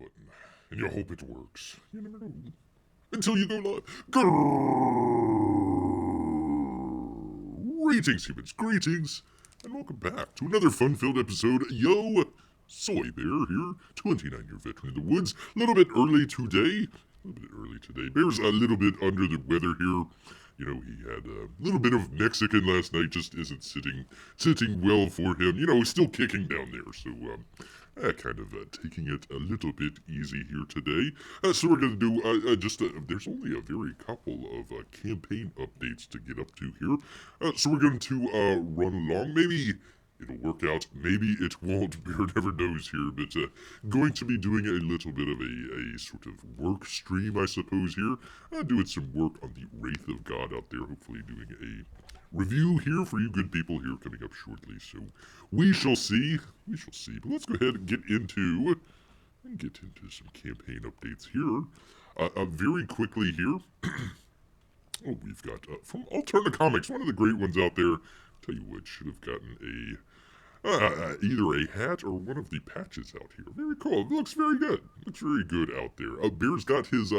button, and you hope it works. You never know. Until you go live. Grrrrr! Greetings, humans, greetings, and welcome back to another fun-filled episode. Yo, Soy Bear here, 29-year veteran in the woods. A little bit early today. Bear's a little bit under the weather here. You know, he had a little bit of Mexican last night, just isn't sitting well for him. You know, he's still kicking down there, so, kind of taking it a little bit easy here today. So we're going to do there's only a very couple of campaign updates to get up to here. So we're going to run along. Maybe it'll work out, maybe it won't. Bear never knows here, but going to be doing a little bit of a sort of work stream, I suppose, here. Doing some work on the Wraith of God out there, hopefully doing a review here for you good people here coming up shortly. So we shall see. But let's go ahead and get into some campaign updates here. Very quickly here. Oh, we've got from Alterna Comics, one of the great ones out there. Tell you what, should have gotten either a hat or one of the patches out here. Very cool. It looks very good. Looks very good out there. Bear's got his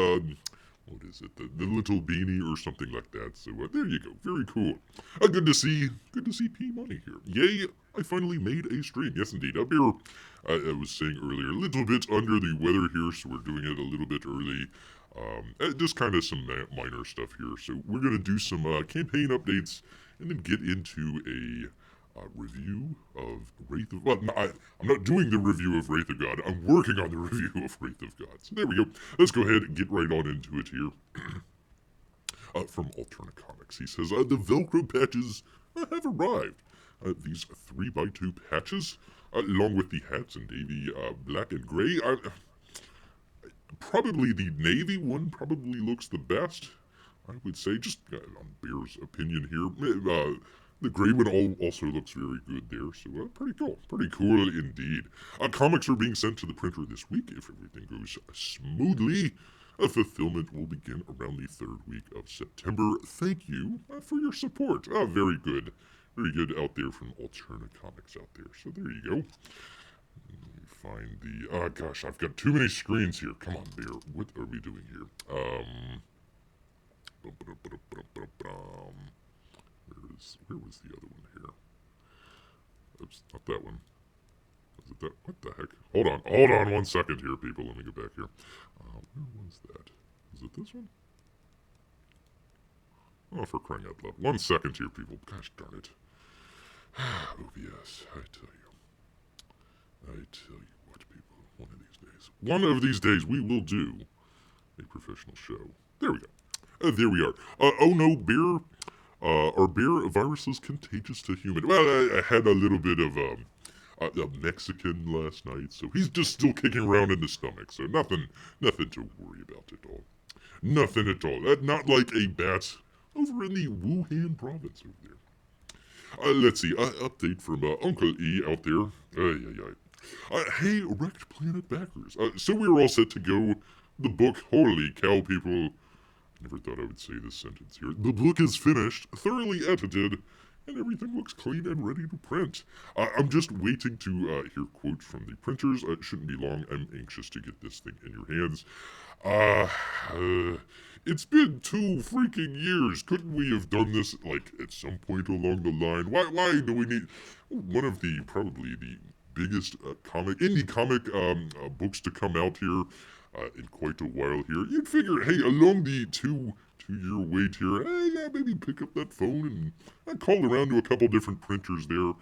what is it? The little beanie or something like that. So there you go. Very cool. Good to see P Money here. Yay! I finally made a stream. Yes, indeed. Bear, I was saying earlier, a little bit under the weather here, so we're doing it a little bit early. Just kind of some minor stuff here. So we're gonna do some campaign updates and then get into a review of Wraith of God. Well, I'm not doing the review of Wraith of God. I'm working on the review of Wraith of God. So there we go. Let's go ahead and get right on into it here. From Alterna Comics, he says, the Velcro patches have arrived. These 3x2 patches, along with the hats in navy, black and gray. Probably the navy one probably looks the best. I would say, just on Bear's opinion here, the gray one also looks very good there, so pretty cool indeed. Comics are being sent to the printer this week. If everything goes smoothly, fulfillment will begin around the 3rd week of September. Thank you for your support. Very good out there from Alterna Comics out there. So there you go. Let me find the, gosh, I've got too many screens here. Come on, Bear, what are we doing here? Where was the other one here? Oops, not that one. Was it that? What the heck? Hold on 1 second here, people. Let me get back here. Where was that? Was it this one? Oh, for crying out loud. 1 second here, people. Gosh darn it. OBS, I tell you what, people. One of these days, we will do a professional show. There we go. There we are. Oh no, Bear. Are bear viruses contagious to human? Well, I had a little bit of a Mexican last night, so he's just still kicking around in the stomach. So nothing to worry about at all. Nothing at all. Not like a bat over in the Wuhan province over there. Let's see. Update from Uncle E out there. Hey, Wrecked Planet backers. So we were all set to go. The book, holy cow, people. Never thought I would say this sentence here. The book is finished, thoroughly edited, and everything looks clean and ready to print. I'm just waiting to hear quotes from the printers. It shouldn't be long. I'm anxious to get this thing in your hands. It's been 2 freaking years. Couldn't we have done this, like, at some point along the line? Why do we need one of the, probably the biggest indie comic books to come out here in quite a while here? You'd figure, hey, along the two-year wait here, hey, yeah, maybe pick up that phone and call around to a couple different printers there.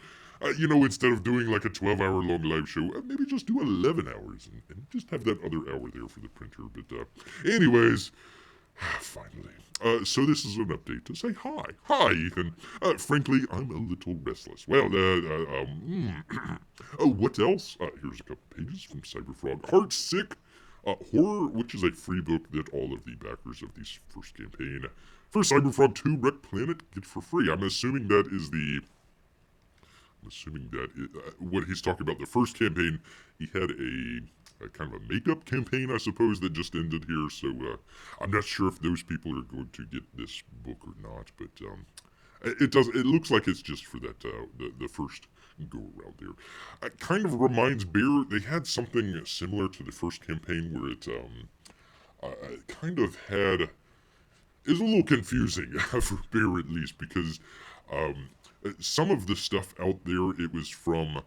Instead of doing like a 12-hour long live show, maybe just do 11 hours and just have that other hour there for the printer. But anyways, finally. So this is an update to say hi. Hi, Ethan. Frankly, I'm a little restless. Well, what else? Here's a couple pages from Cyberfrog. Heartsick. Horror, which is a free book that all of the backers of the first campaign for Cyberfrog 2 Wrecked Planet get for free. I'm assuming that what he's talking about. The first campaign, he had a kind of a makeup campaign, I suppose, that just ended here. So I'm not sure if those people are going to get this book or not. But it looks like it's just for that the first go around there. It kind of reminds Bear, they had something similar to the first campaign where it kind of had, is a little confusing for Bear at least, because some of the stuff out there, it was from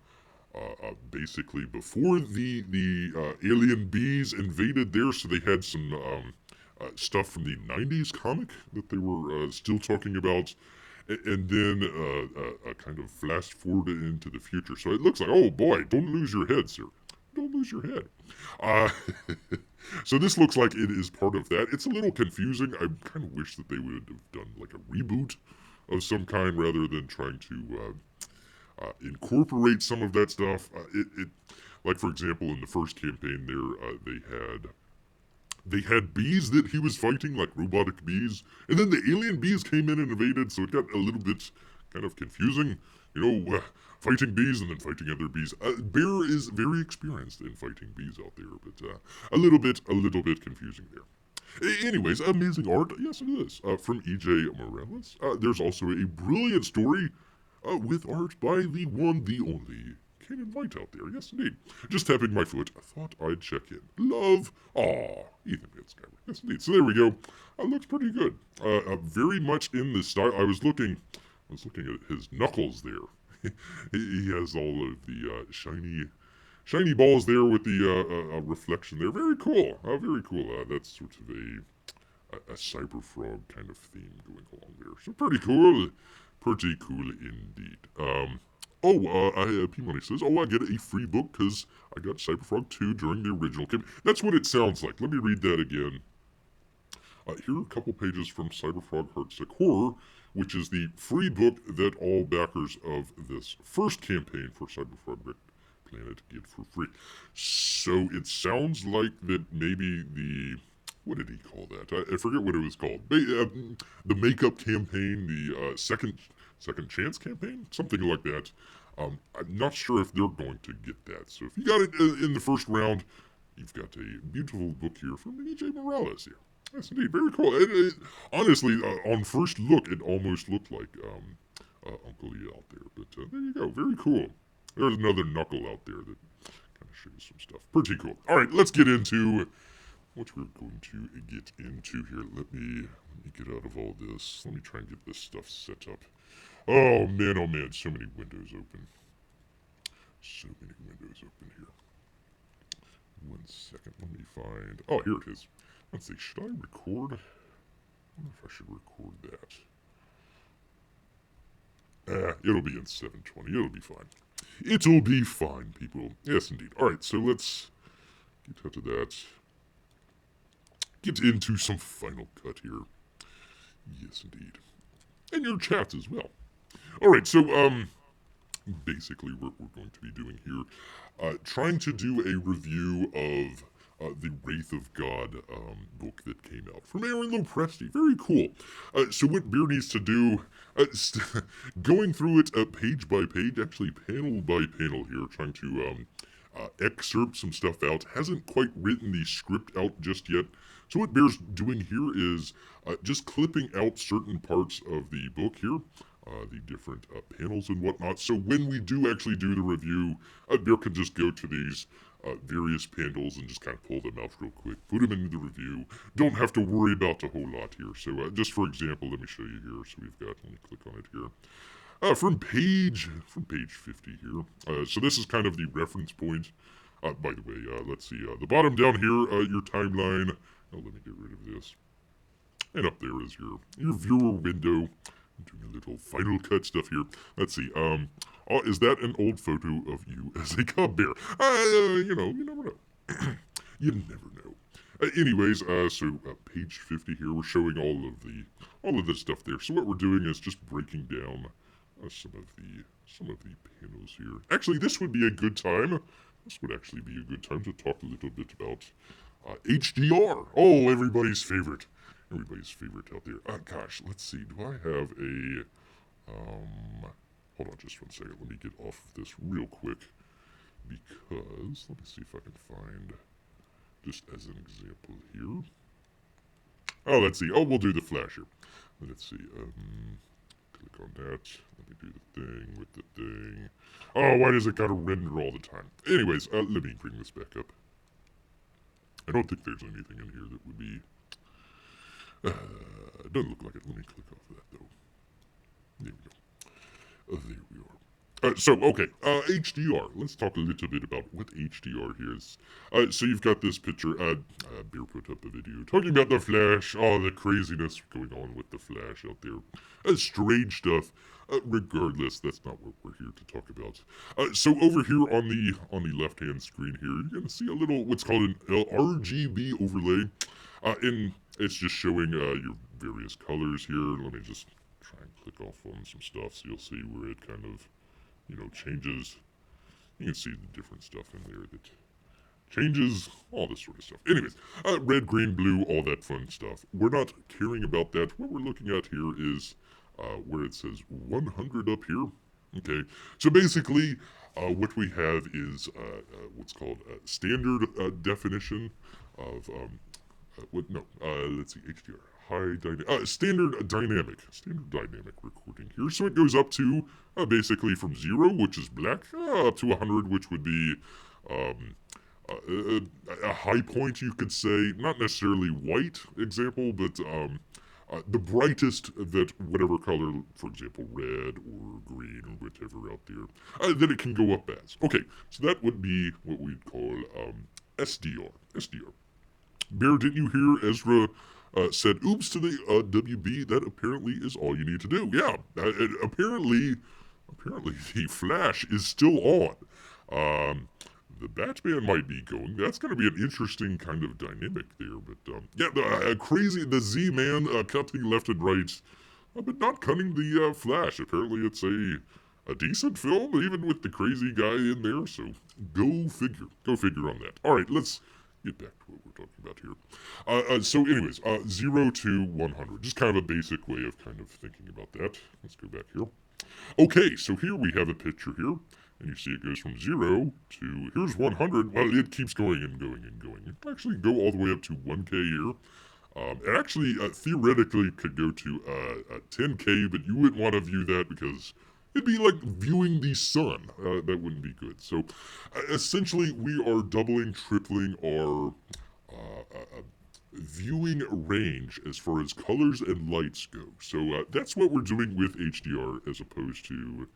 basically before the alien bees invaded there, so they had some stuff from the 90s comic that they were still talking about, and then kind of flash forward into the future. So it looks like, oh boy, don't lose your head, sir. Don't lose your head. Uh, so this looks like it is part of that. It's a little confusing. I kind of wish that they would have done like a reboot of some kind rather than trying to incorporate some of that stuff. Like for example, in the first campaign, there they had bees that he was fighting, like robotic bees, and then the alien bees came in and invaded, so it got a little bit kind of confusing. Fighting bees and then fighting other bees. Bear is very experienced in fighting bees out there, but a little bit confusing there. Anyways, amazing art. Yes, it is. From E.J. Morales. There's also a brilliant story with art by the one, the only Cannon White out there. Yes, indeed. Just tapping my foot. I thought I'd check in. Love. Aw, Ethan Van Skyver. Yes, indeed. So there we go. Looks pretty good. Very much in the style. I was looking at his knuckles there. He has all of the shiny balls there with the reflection there. Very cool. Very cool. That's sort of a cyber frog kind of theme going along there. So pretty cool. Pretty cool indeed. P-Money says, I get a free book because I got Cyberfrog 2 during the original campaign. That's what it sounds like. Let me read that again. Here are a couple pages from Cyberfrog Heartsick Horror, which is the free book that all backers of this first campaign for Cyberfrog Red Planet get for free. So it sounds like that maybe what did he call that? I forget what it was called. The makeup campaign, the second chance campaign, something like that. I'm not sure if they're going to get that. So if you got it in the first round, you've got a beautiful book here from E.J. Morales here. Yes, indeed, very cool. Honestly, on first look, it almost looked like Uncle E out there. But there you go, very cool. There's another knuckle out there that kind of shows some stuff. Pretty cool. All right, let's get into what we're going to get into here. Let me get out of all this. Let me try and get this stuff set up. Oh man, so many windows open. So many windows open here. 1 second, let me find... Oh, here it is. Let's see, should I record? I wonder if I should record that. It'll be in 720. It'll be fine. It'll be fine, people. Yes, indeed. Alright, so let's get out of that. Get into some Final Cut here. Yes, indeed. And your chats as well. Alright, so, basically what we're going to be doing here, trying to do a review of the Wraith of God book that came out from Aaron Lopresti. Very cool. So what Bear needs to do, going through it page by page, actually panel by panel here, trying to excerpt some stuff out. Hasn't quite written the script out just yet. So what Bear's doing here is just clipping out certain parts of the book here, the different panels and whatnot. So when we do actually do the review, Bear can just go to these various panels and just kind of pull them out real quick, put them into the review. Don't have to worry about a whole lot here. So just for example, let me show you here. So we've got, let me click on it here. From page 50 here. So this is kind of the reference point. By the way, let's see, the bottom down here, your timeline. Oh, let me get rid of this. And up there is your viewer window. I'm doing a little Final Cut stuff here. Let's see, is that an old photo of you as a cub bear? You never know. You never know. Anyways, so page 50 here, we're showing all of the stuff there. So what we're doing is just breaking down some of the panels here. Actually, this would be a good time. This would actually be a good time to talk a little bit about HDR. Oh, everybody's favorite. Everybody's favorite out there. Gosh, let's see. Do I have a... Hold on just 1 second. Let me get off of this real quick. Because... Let me see if I can find... Just as an example here. Oh, let's see. Oh, we'll do the flash here. Let's see. click on that. Let me do the thing with the thing. Oh, why does it gotta render all the time? Anyways, let me bring this back up. I don't think there's anything in here that would be... it doesn't look like it. Let me click off that, though. There we go. There we are. Okay, HDR. Let's talk a little bit about what HDR here is. So you've got this picture. Bear put up a video talking about the Flash, all the craziness going on with the Flash out there. Strange stuff. Regardless, that's not what we're here to talk about. So over here on the left-hand screen here, you're going to see a little, what's called an RGB overlay. And it's just showing your various colors here. Let me just try and click off on some stuff so you'll see where it kind of, changes. You can see the different stuff in there that changes, all this sort of stuff. Anyways, red, green, blue, all that fun stuff. We're not caring about that. What we're looking at here is where it says 100 up here. Okay, so basically what we have is what's called standard definition of, let's see, HDR. Standard dynamic recording here. So it goes up to basically from 0, which is black, up to 100, which would be a high point, you could say. Not necessarily white example, but the brightest that whatever color, for example, red or green or whatever out there, that it can go up as. Okay, so that would be what we'd call SDR. Bear, didn't you hear Ezra said, oops to the WB, that apparently is all you need to do. Yeah, apparently the Flash is still on. The Batman might be going. That's going to be an interesting kind of dynamic there. But, yeah, the Z-Man cutting left and right, but not cutting the Flash. Apparently it's a decent film, even with the crazy guy in there. So go figure. Go figure on that. All right, let's get back to what we're talking about here. So anyways, 0 to 100. Just kind of a basic way of kind of thinking about that. Let's go back here. Okay, so here we have a picture here. And you see it goes from 0 to, here's 100. Well, it keeps going and going and going. It can actually go all the way up to 1K here. It actually, theoretically, could go to 10K, but you wouldn't want to view that because it'd be like viewing the sun. That wouldn't be good. So, essentially, we are doubling, tripling our viewing range as far as colors and lights go. So, that's what we're doing with HDR as opposed to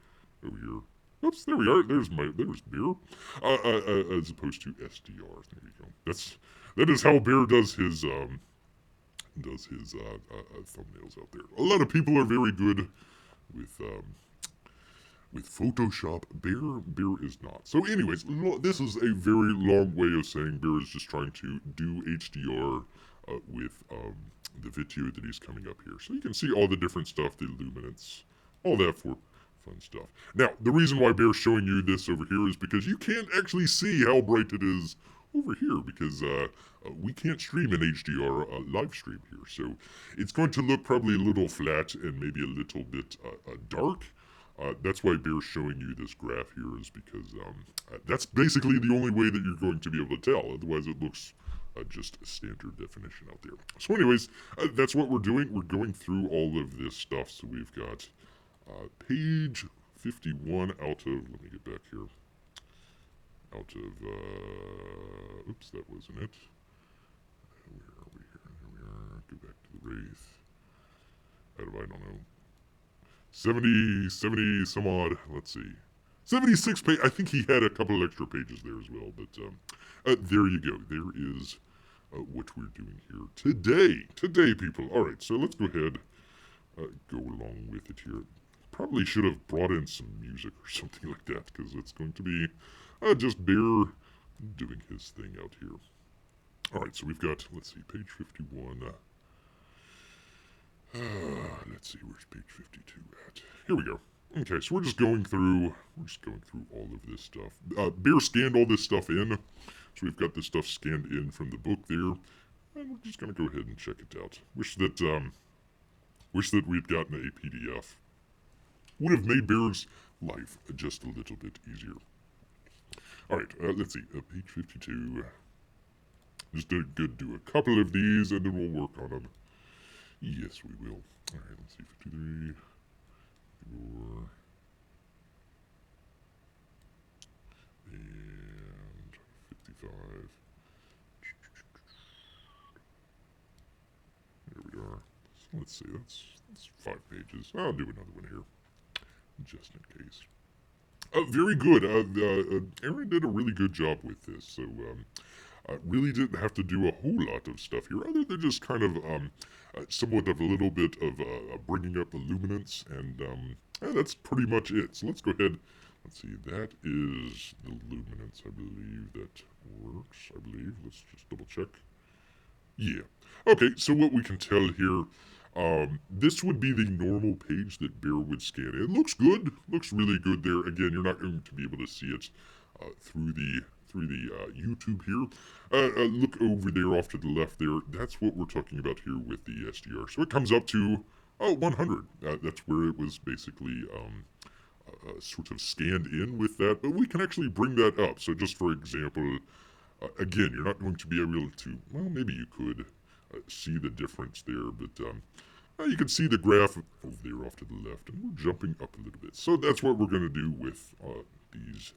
over here. Oops, there we are. There's Bear. As opposed to SDR. There you go. That is how Bear does his thumbnails out there. A lot of people are very good with Photoshop. Bear is not. So anyways, this is a very long way of saying Bear is just trying to do HDR with the video that he's coming up here. So you can see all the different stuff, the illuminance, all that for fun stuff. Now, the reason why Bear's showing you this over here is because you can't actually see how bright it is over here because we can't stream an HDR live stream here. So it's going to look probably a little flat and maybe a little bit dark. That's why Bear's showing you this graph here is because that's basically the only way that you're going to be able to tell. Otherwise, it looks just a standard definition out there. So anyways, that's what we're doing. We're going through all of this stuff. So we've got page 51 out of, let me get back here, out of, oops, that wasn't it. Where are we here? Here we are. Go back to the Wraith. Out of, I don't know, 70 some odd, let's see. 76 page, I think he had a couple of extra pages there as well, but there you go. There is what we're doing here today, people. All right, so let's go ahead, go along with it here. Probably should have brought in some music or something like that, because it's going to be just Bear doing his thing out here. All right, so we've got, let's see, page 51. Let's see, where's page 52 at? Here we go. Okay, so we're just going through all of this stuff. Bear scanned all this stuff in, so we've got this stuff scanned in from the book there, and we're just gonna go ahead and check it out. Wish that we'd gotten a PDF. Would have made Bear's life just a little bit easier. All right, let's see, page 52. Just do a couple of these, and then we'll work on them. Yes, we will. All right, let's see, 53. Your and 55. There we are. So let's see, that's 5 pages. I'll do another one here, just in case. Very good. Aaron did a really good job with this. So really didn't have to do a whole lot of stuff here, other than just kind of somewhat of a little bit of bringing up the luminance, and that's pretty much it. So let's go ahead. Let's see. That is the luminance. I believe that works. I believe. Let's just double check. Yeah. Okay. So what we can tell here. This would be the normal page that Bear would scan. It looks good. Looks really good there. Again, you're not going to be able to see it through the YouTube here. Look over there off to the left there. That's what we're talking about here with the SDR. So it comes up to 100. That's where it was basically sort of scanned in with that. But we can actually bring that up. So just for example, again, you're not going to be able to, well, maybe you could see the difference there, but you can see the graph over there off to the left, and we're jumping up a little bit. So that's what we're going to do with these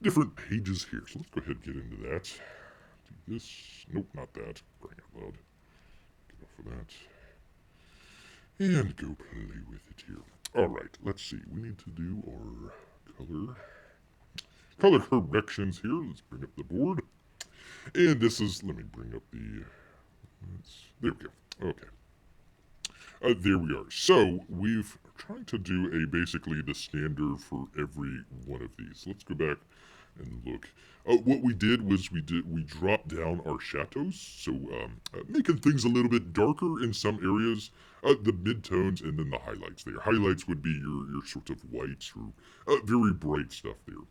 different pages here. So let's go ahead and get into that. Do this. Nope, not that. Bring it loud. Get off of that. And go play with it here. Alright, let's see. We need to do our color corrections here. Let's bring up the board. And this is, let me bring up the, there we go. Okay. There we are. So we've tried to do basically the standard for every one of these. Let's go back and look. What we did was we dropped down our chateaus, so making things a little bit darker in some areas, the midtones, and then the highlights there. Highlights would be your sort of whites or very bright stuff there.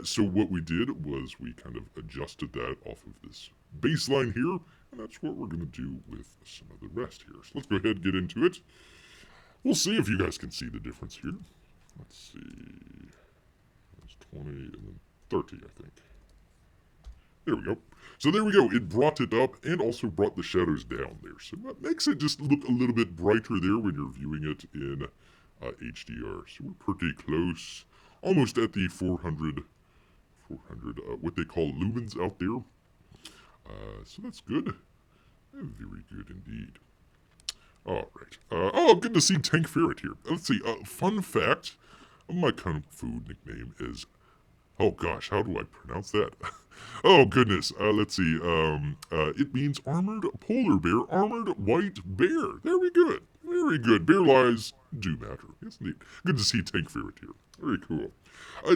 So what we did was we kind of adjusted that off of this baseline here, and that's what we're going to do with some of the rest here. So let's go ahead and get into it. We'll see if you guys can see the difference here. Let's see. That's 20 and then 30, I think. There we go. So there we go. It brought it up and also brought the shadows down there. So that makes it just look a little bit brighter there when you're viewing it in HDR. So we're pretty close. Almost at the 400 what they call lumens out there. So that's good. Very good indeed. Alright. Oh, good to see Tank Ferret here. Let's see. Fun fact. My kung fu nickname is... Oh gosh, how do I pronounce that? Oh goodness. Let's see. It means armored polar bear, armored white bear. Very good. Very good. Bear lives do matter. Yes, indeed. Good to see Tank Ferret here. Very cool.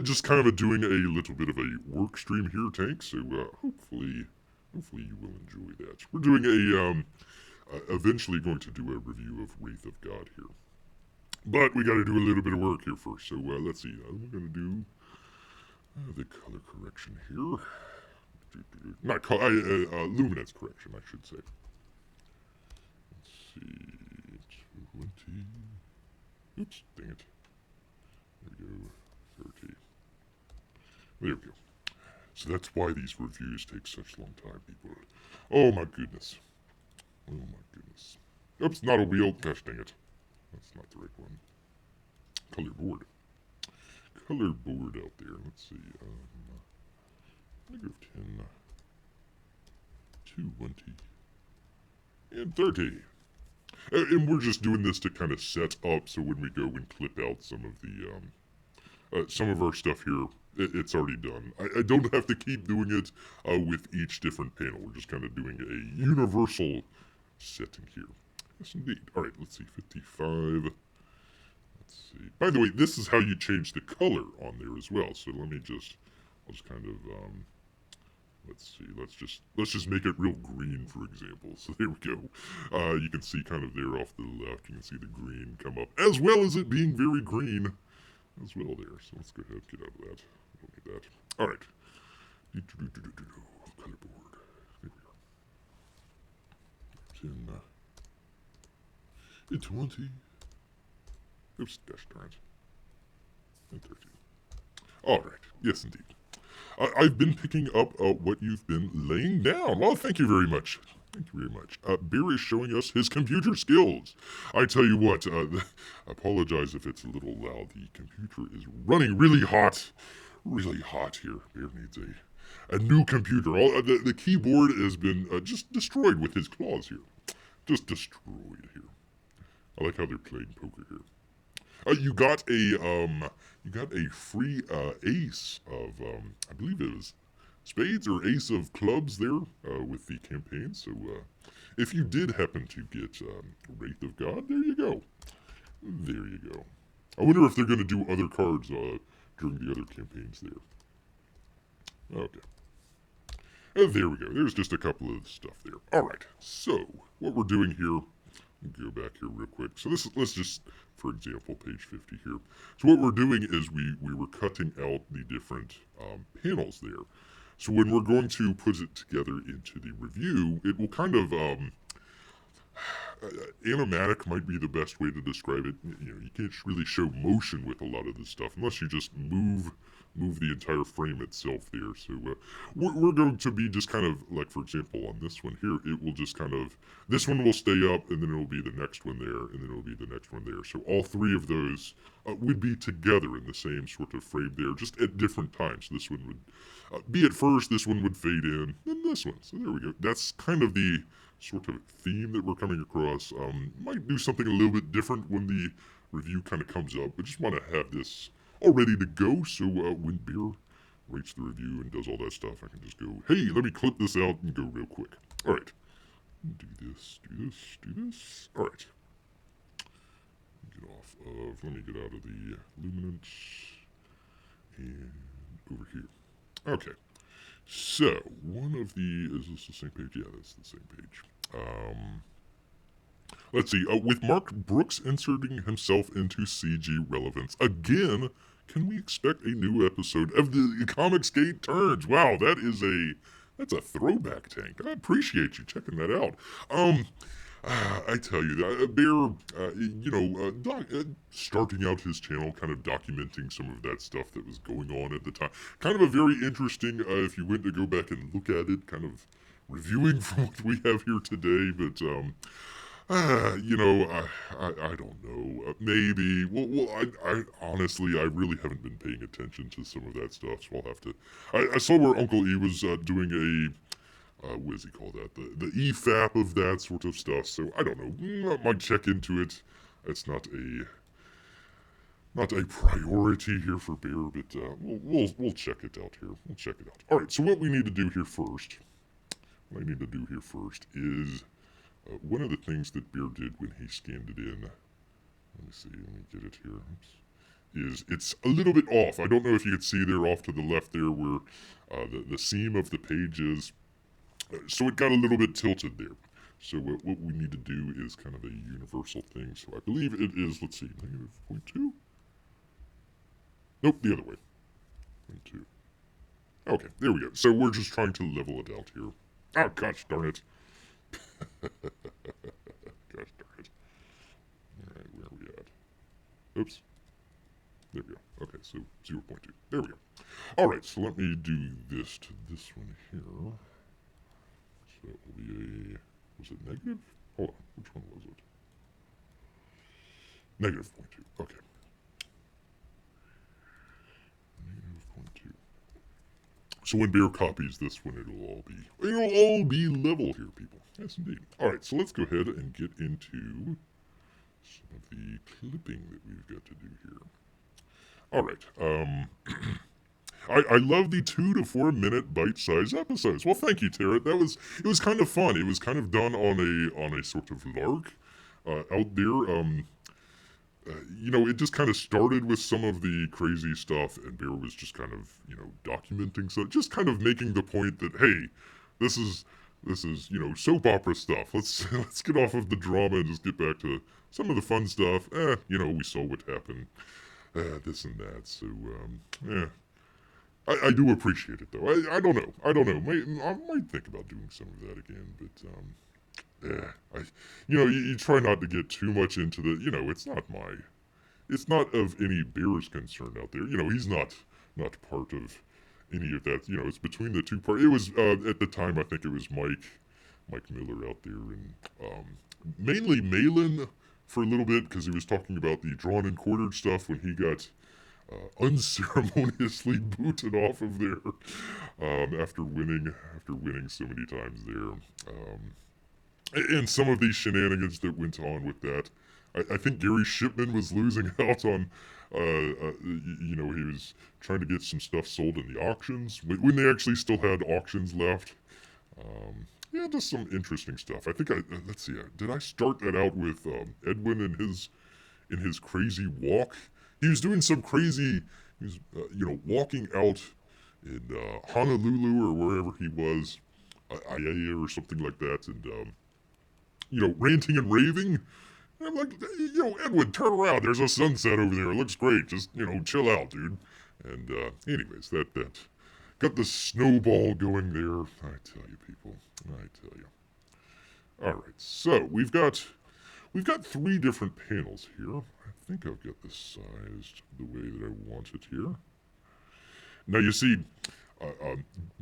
Just kind of doing a little bit of a work stream here, Tank. So hopefully you will enjoy that. We're doing eventually going to do a review of Wraith of God here. But we got to do a little bit of work here first. So let's see. We're going to do the color correction here. Not color, luminance correction, I should say. Let's see. 20. Oops, dang it. There we go. 30. There we go. So that's why these reviews take such a long time, people. Oh my goodness. Oh my goodness. Oops, not a wheel. Gosh dang it. That's not the right one. Color board. Color board out there. Let's see. -10, 20, and 30. And we're just doing this to kind of set up so when we go and clip out some of the some of our stuff here, it's already done. I don't have to keep doing it with each different panel. We're just kind of doing a universal setting here. Yes, indeed. All right, let's see. 55. Let's see. By the way, this is how you change the color on there as well. So let me just, I'll just kind of, let's see. Let's just make it real green, for example. So there we go. You can see kind of there off to the left. You can see the green come up, as well as it being very green as well there. So let's go ahead and get out of that. We don't need that. All right. Color board. There we are. 10. 20. Oops, gosh darn it. And 13. Alright, yes indeed. I've been picking up what you've been laying down. Well, thank you very much. Thank you very much. Beer is showing us his computer skills. I tell you what, apologize if it's a little loud. The computer is running really hot here. Bear needs a new computer. The keyboard has been just destroyed with his claws here. Just destroyed here. I like how they're playing poker here. You got a free ace of I believe it was spades or ace of clubs there with the campaign. So if you did happen to get Wraith of God, there you go. There you go. I wonder if they're going to do other cards during the other campaigns there. Okay. There we go. There's just a couple of stuff there. All right. So what we're doing here, go back here real quick. So let's just, for example, page 50 here. So what we're doing is we were cutting out the different panels there. So when we're going to put it together into the review, it will kind of animatic might be the best way to describe it. You can't really show motion with a lot of this stuff unless you just move the entire frame itself there. So we're going to be just kind of like, for example, on this one here, it will just kind of, this one will stay up and then it'll be the next one there and then it'll be the next one there. So all three of those would be together in the same sort of frame there, just at different times. This one would be at first, this one would fade in, then this one. So there we go. That's kind of the sort of theme that we're coming across. Might do something a little bit different when the review kind of comes up, but just want to have this all ready to go, so when Beer rates the review and does all that stuff, I can just go, hey, let me clip this out and go real quick. All right. Do this. All right. Get off of, let me get out of the luminance and over here. Okay. So, one of the, is this the same page? Yeah, that's the same page. Let's see, with Mark Brooks inserting himself into CG relevance again, can we expect a new episode of the Comics Gate Turns? Wow, that's a throwback, Tank. I appreciate you checking that out. I tell you, Bear, starting out his channel, kind of documenting some of that stuff that was going on at the time. Kind of a very interesting, if you went to go back and look at it, kind of reviewing from what we have here today, but, I don't know. Maybe. Well, I honestly, I really haven't been paying attention to some of that stuff, so I'll have to. I saw where Uncle E was doing what does he call that? The EFAP of that sort of stuff. So I don't know. I might check into it. It's not a priority here for Bear, but we'll check it out here. We'll check it out. All right. So what we need to do here first. What I need to do here first is. One of the things that Bear did when he scanned it in, let me get it here, is it's a little bit off. I don't know if you can see there off to the left there where the seam of the page is. So it got a little bit tilted there. So what we need to do is kind of a universal thing. So I believe it is, let's see, negative 0.2? Nope, the other way. 0.2. Okay, there we go. So we're just trying to level it out here. Oh, gosh darn it. Gosh darn it. Alright, where are we at? Oops. There we go. Okay, so 0.2. There we go. Alright, so let me do this to this one here. So it will be a... Was it negative? Hold on. Which one was it? Negative 0.2. Okay. Negative 0.2. So when Bear copies this one, it'll all be level here, people. Yes, indeed. All right, so let's go ahead and get into some of the clipping that we've got to do here. All right. I love the 2 to 4 minute bite-sized episodes. Well, thank you, Tara. It was kind of fun. It was kind of done on a sort of lark out there. It just kind of started with some of the crazy stuff, and Bear was just kind of, documenting stuff, just kind of making the point that, hey, this is soap opera stuff. Let's get off of the drama and just get back to some of the fun stuff. We saw what happened, this and that. So, I do appreciate it though. I don't know. I might think about doing some of that again, but you try not to get too much into the. It's not of any Bear's concern out there. He's not part of any of that. It's between the two parts. It was at the time I think it was Mike Mike Miller out there, and mainly Malin for a little bit because he was talking about the drawn and quartered stuff when he got unceremoniously booted off of there after winning so many times there. And some of these shenanigans that went on with that. I think Gary Shipman was losing out on, he was trying to get some stuff sold in the auctions when they actually still had auctions left. Yeah, just some interesting stuff. I think let's see, did I start that out with Edwin and his crazy walk? He was doing some crazy, he was, walking out in Honolulu or wherever he was, Aiea or something like that, and ranting and raving. And I'm like, Edwin, turn around. There's a sunset over there. It looks great. Just, chill out, dude. And anyways, that got the snowball going there. I tell you, people. I tell you. All right, so we've got 3 different panels here. I think I've got this sized the way that I want it here. Now you see,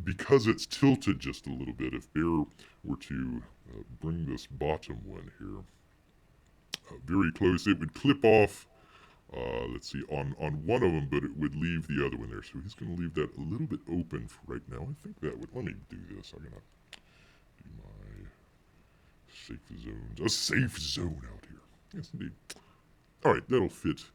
because it's tilted just a little bit, if Bear were to bring this bottom one here very close, it would clip off, let's see, on one of them, but it would leave the other one there. So he's going to leave that a little bit open for right now. I think that would, let me do this. I'm going to do my safe zones. A safe zone out here. Yes, indeed. All right, that'll fit.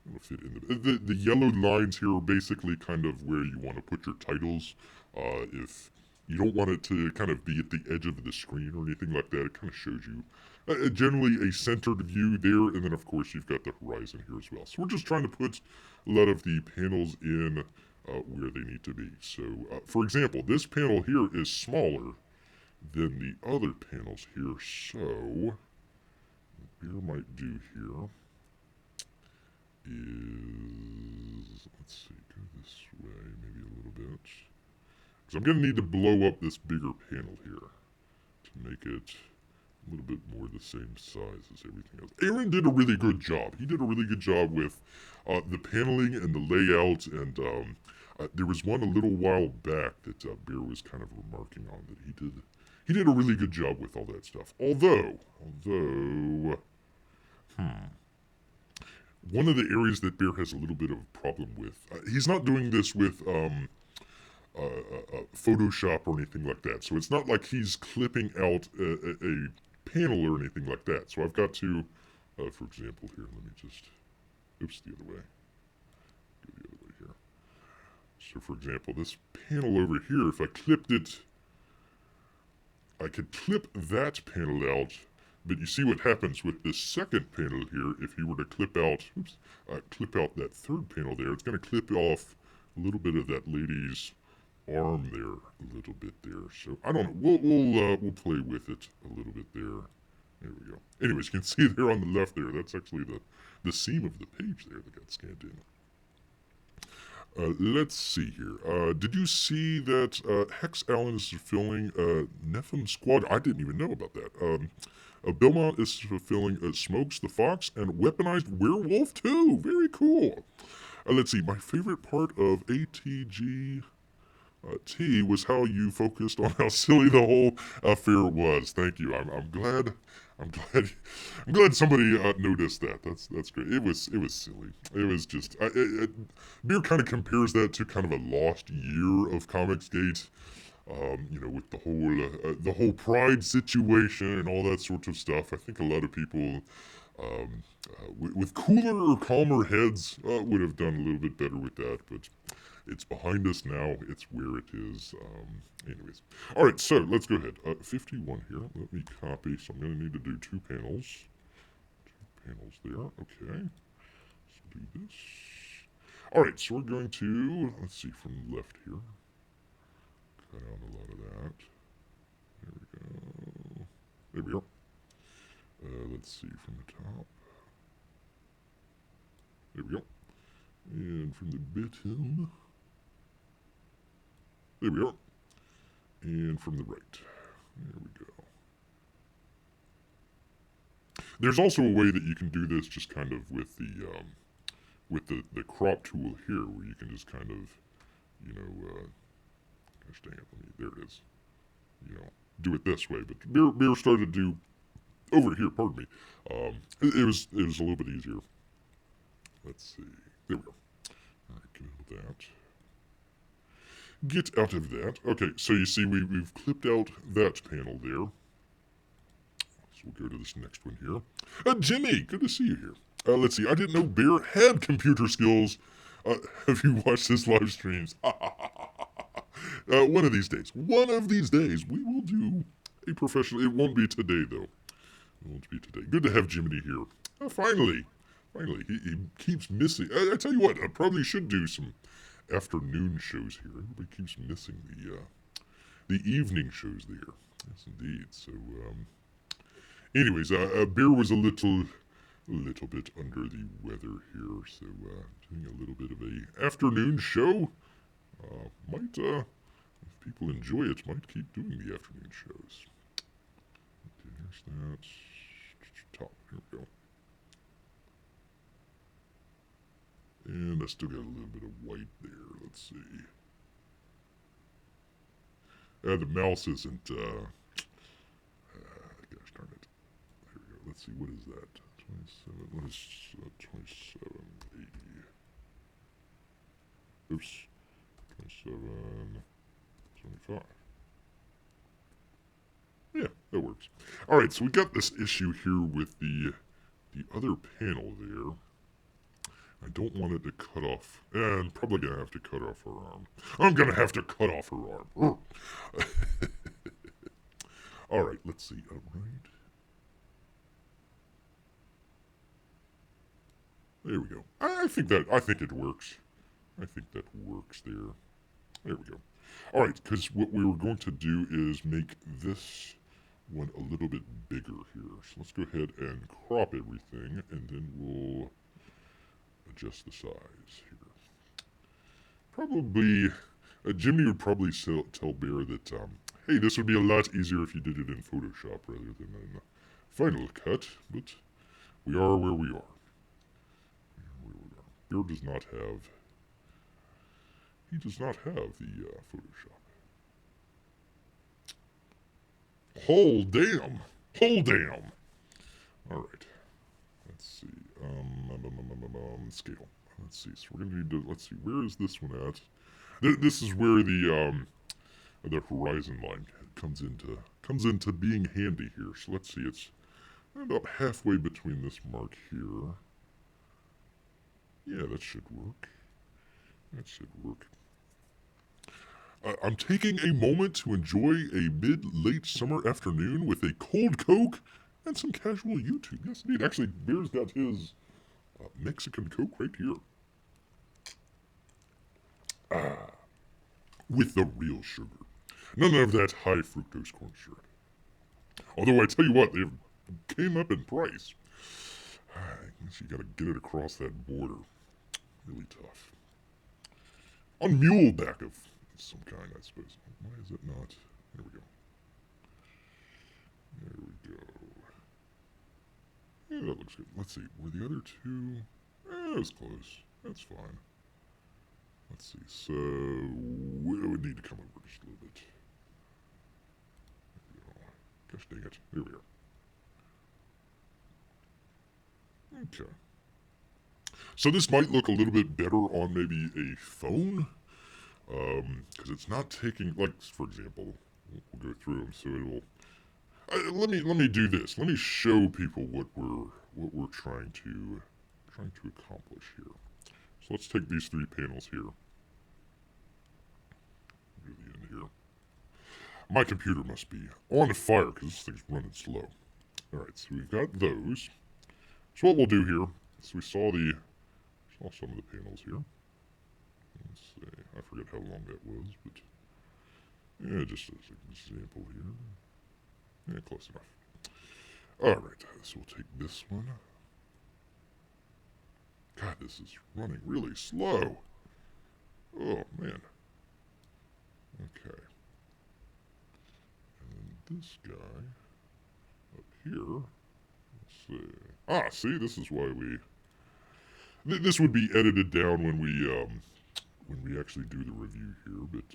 It'll fit in the yellow lines here are basically kind of where you want to put your titles. If you don't want it to kind of be at the edge of the screen or anything like that, it kind of shows you generally a centered view there, and then of course you've got the horizon here as well. So we're just trying to put a lot of the panels in where they need to be. So for example, this panel here is smaller than the other panels here, so what Bear might do here is, let's see, go this way maybe a little bit. Because I'm going to need to blow up this bigger panel here to make it a little bit more the same size as everything else. Aaron did a really good job. He did a really good job with the paneling and the layout, and there was one a little while back that Bear was kind of remarking on that he did a really good job with all that stuff. Although, one of the areas that Bear has a little bit of a problem with, he's not doing this with Photoshop or anything like that. So it's not like he's clipping out a panel or anything like that. So I've got to, for example, here, let me just, oops, the other way. Go the other way here. So for example, this panel over here, if I clipped it, I could clip that panel out. But you see what happens with this second panel here. If you were to clip out, clip out that third panel there, it's going to clip off a little bit of that lady's arm there, a little bit there. So I don't know. We'll play with it a little bit there. There we go. Anyways, you can see there on the left there. That's actually the seam of the page there that got scanned in. Let's see here. Did you see that Hex Allen is fulfilling Nephilim Squad? I didn't even know about that. Belmont is fulfilling Smokes the Fox and Weaponized Werewolf too. Very cool. Let's see. My favorite part of ATG T was how you focused on how silly the whole affair was. Thank you. I'm glad. I'm glad somebody noticed that. That's great. It was silly. It was just Beer kind of compares that to kind of a lost year of Comicsgate. With the whole Pride situation and all that sort of stuff. I think a lot of people with cooler or calmer heads would have done a little bit better with that, but it's behind us now. It's where it is. Anyways. All right, so let's go ahead. 51 here. Let me copy. So I'm going to need to do 2 panels. 2 panels there. Okay. Let's do this. All right, so we're going to, let's see, from the left here. Cut out a lot of that. There we go. There we go. Let's see from the top. There we go. And from the bottom. There we are. And from the right. There we go. There's also a way that you can do this just kind of with the crop tool here, where you can just kind of, gosh dang it, there it is. do it this way. But beer started to do over here. Pardon me. It was a little bit easier. Let's see. There we go. All right, get out of that. Get out of that. Okay, so you see we've clipped out that panel there. So we'll go to this next one here. Jimmy, good to see you here. Let's see. I didn't know Bear had computer skills. Have you watched his live streams? One of these days, we will do a professional. It won't be today, though. It won't be today. Good to have Jiminy here. Finally. He keeps missing. I tell you what, I probably should do some afternoon shows here. Everybody keeps missing the evening shows there. Yes, indeed. So, anyways, Bear was a little bit under the weather here, so doing a little bit of a afternoon show. Might, if people enjoy it, might keep doing the afternoon shows. Okay, here's that. Top, here we go. And I still got a little bit of white there. Let's see. The mouse isn't, gosh darn it. Here we go. Let's see, what is that? 27, what is 2780? Oops. 2775. Yeah, that works. Alright, so we got this issue here with the other panel there. I don't want it to cut off. And I'm probably going to have to cut off her arm. I'm going to have to cut off her arm. Alright, let's see. Alright. There we go. I think it works. I think that works there. There we go. Alright, because what we were going to do is make this one a little bit bigger here. So let's go ahead and crop everything, and then we'll adjust the size here. Probably, Jimmy would probably tell Bear that, hey, this would be a lot easier if you did it in Photoshop rather than in Final Cut, but we are where we are. Bear does not have, he does not have the Photoshop. Hold damn! Alright. Let's see. Scale. Let's see. So we're gonna need to. Let's see. Where is this one at? This is where the horizon line comes into being handy here. So let's see. It's about halfway between this mark here. Yeah, that should work. I'm taking a moment to enjoy a mid-late summer afternoon with a cold Coke and some casual YouTube. Yes, indeed. Actually, Bear's got his Mexican Coke right here. With the real sugar. None of that high fructose corn syrup. Although I tell you what, they came up in price. I guess you gotta get it across that border. Really tough. On muleback of some kind, I suppose. Why is it not? There we go. Yeah, that looks good. Let's see. Were the other two? That was close. That's fine. Let's see. So, we would need to come over just a little bit. There we go. Gosh dang it. There we are. Okay. So this might look a little bit better on maybe a phone. Because it's not taking, like, for example, we'll go through them, so it will. Let me do this. Let me show people what we're trying to accomplish here. So let's take these three panels here. Go to the end here. My computer must be on fire because this thing's running slow. All right, so we've got those. So what we'll do here is we saw some of the panels here. Let's see. I forget how long that was, but yeah, just as an example here. Yeah, close enough. Alright, so we'll take this one. God, this is running really slow. Oh, man. Okay. And this guy up here. Let's see. See, this is why this would be edited down when we actually do the review here, but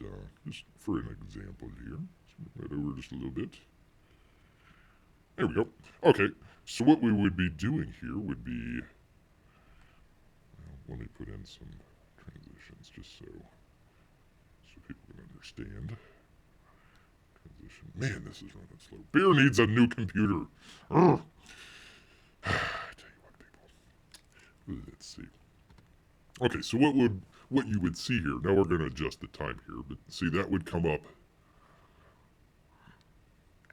just for an example here. So Move that over just a little bit. There we go. Okay, so what we would be doing here would be... Well, let me put in some transitions just so people can understand. Transition. Man, this is running slow. Bear needs a new computer. Ugh. I tell you what, people. Let's see. Okay, so what you would see here, now we're going to adjust the time here, but see, that would come up,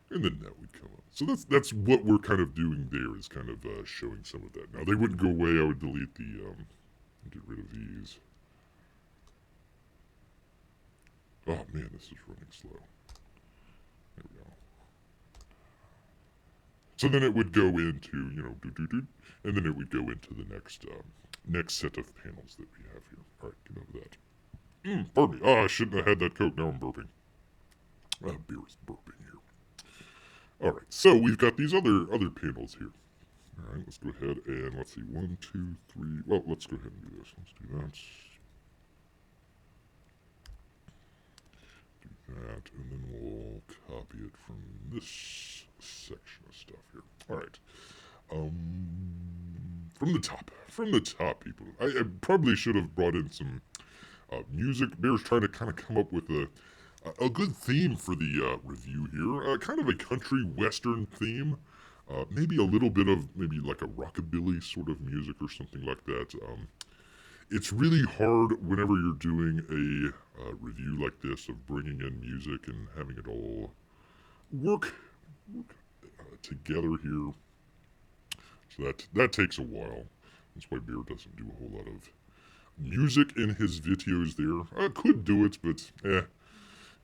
and then that would come up. So that's what we're kind of doing there, is kind of showing some of that. Now, they wouldn't go away. I would delete the, get rid of these. Oh, man, this is running slow. There we go. So then it would go into, you know, and then it would go into the next set of panels that we have here. All right, get over that. Pardon me. Oh, I shouldn't have had that Coke. Now I'm burping. Beer is burping here. All right, so we've got these other panels here. All right, let's go ahead and let's see. 1, 2, 3. Well, let's go ahead and do this. Let's do that. That, and then we'll copy it from this section of stuff here. All right. From the top, people. I probably should have brought in some music. Bear's trying to kind of come up with a good theme for the review here. Kind of a country western theme. Maybe a little bit of maybe like a rockabilly sort of music or something like that. It's really hard whenever you're doing a review like this of bringing in music and having it all work together here. So that takes a while. That's why Bear doesn't do a whole lot of music in his videos there. I could do it, but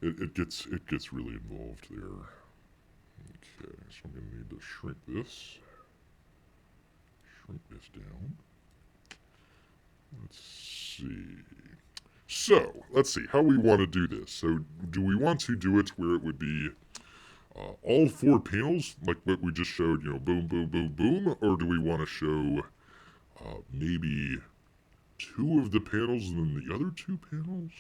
it gets really involved there. Okay, so I'm gonna need to shrink this down. Let's see. So, let's see how we want to do this. So, do we want to do it where it would be all 4 panels, like what we just showed, you know, boom, boom, boom, boom? Or do we want to show maybe 2 of the panels and then the other 2 panels?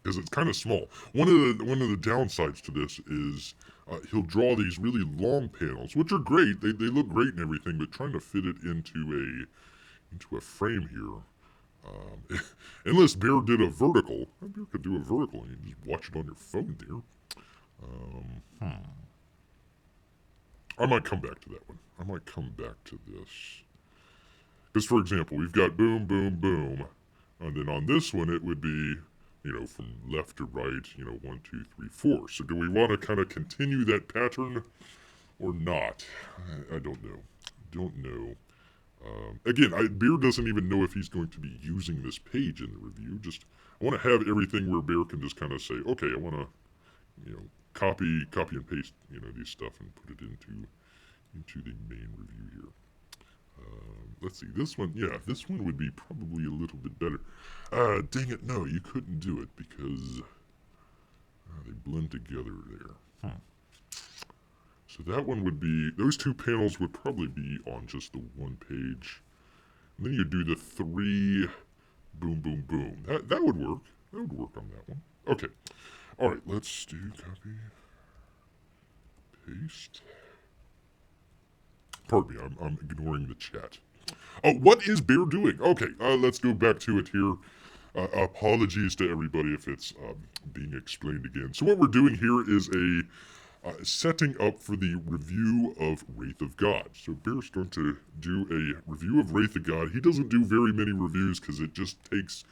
Because it's kind of small. One of the downsides to this is he'll draw these really long panels, which are great. They look great and everything, but trying to fit it into a frame here. Unless Bear did a vertical. Bear could do a vertical and you just watch it on your phone there. I might come back to that one. I might come back to this. Because, for example, we've got boom, boom, boom. And then on this one, it would be, you know, from left to right, you know, 1, 2, 3, 4. So do we want to kind of continue that pattern or not? I don't know. Again, Bear doesn't even know if he's going to be using this page in the review. Just, I want to have everything where Bear can just kind of say, okay, I want to, you know, copy and paste, you know, these stuff and put it into the main review here. Let's see, this one would be probably a little bit better. Dang it, no, you couldn't do it because they blend together there. So that one would be, those 2 panels would probably be on just the 1 page. And then you do the 3 boom, boom, boom. That would work. That would work on that one. Okay. All right, let's do copy, paste. Pardon me, I'm ignoring the chat. Oh, what is Bear doing? Okay, let's go back to it here. Apologies to everybody if it's being explained again. So what we're doing here is setting up for the review of Wraith of God. So Bear's going to do a review of Wraith of God. He doesn't do very many reviews because it just takes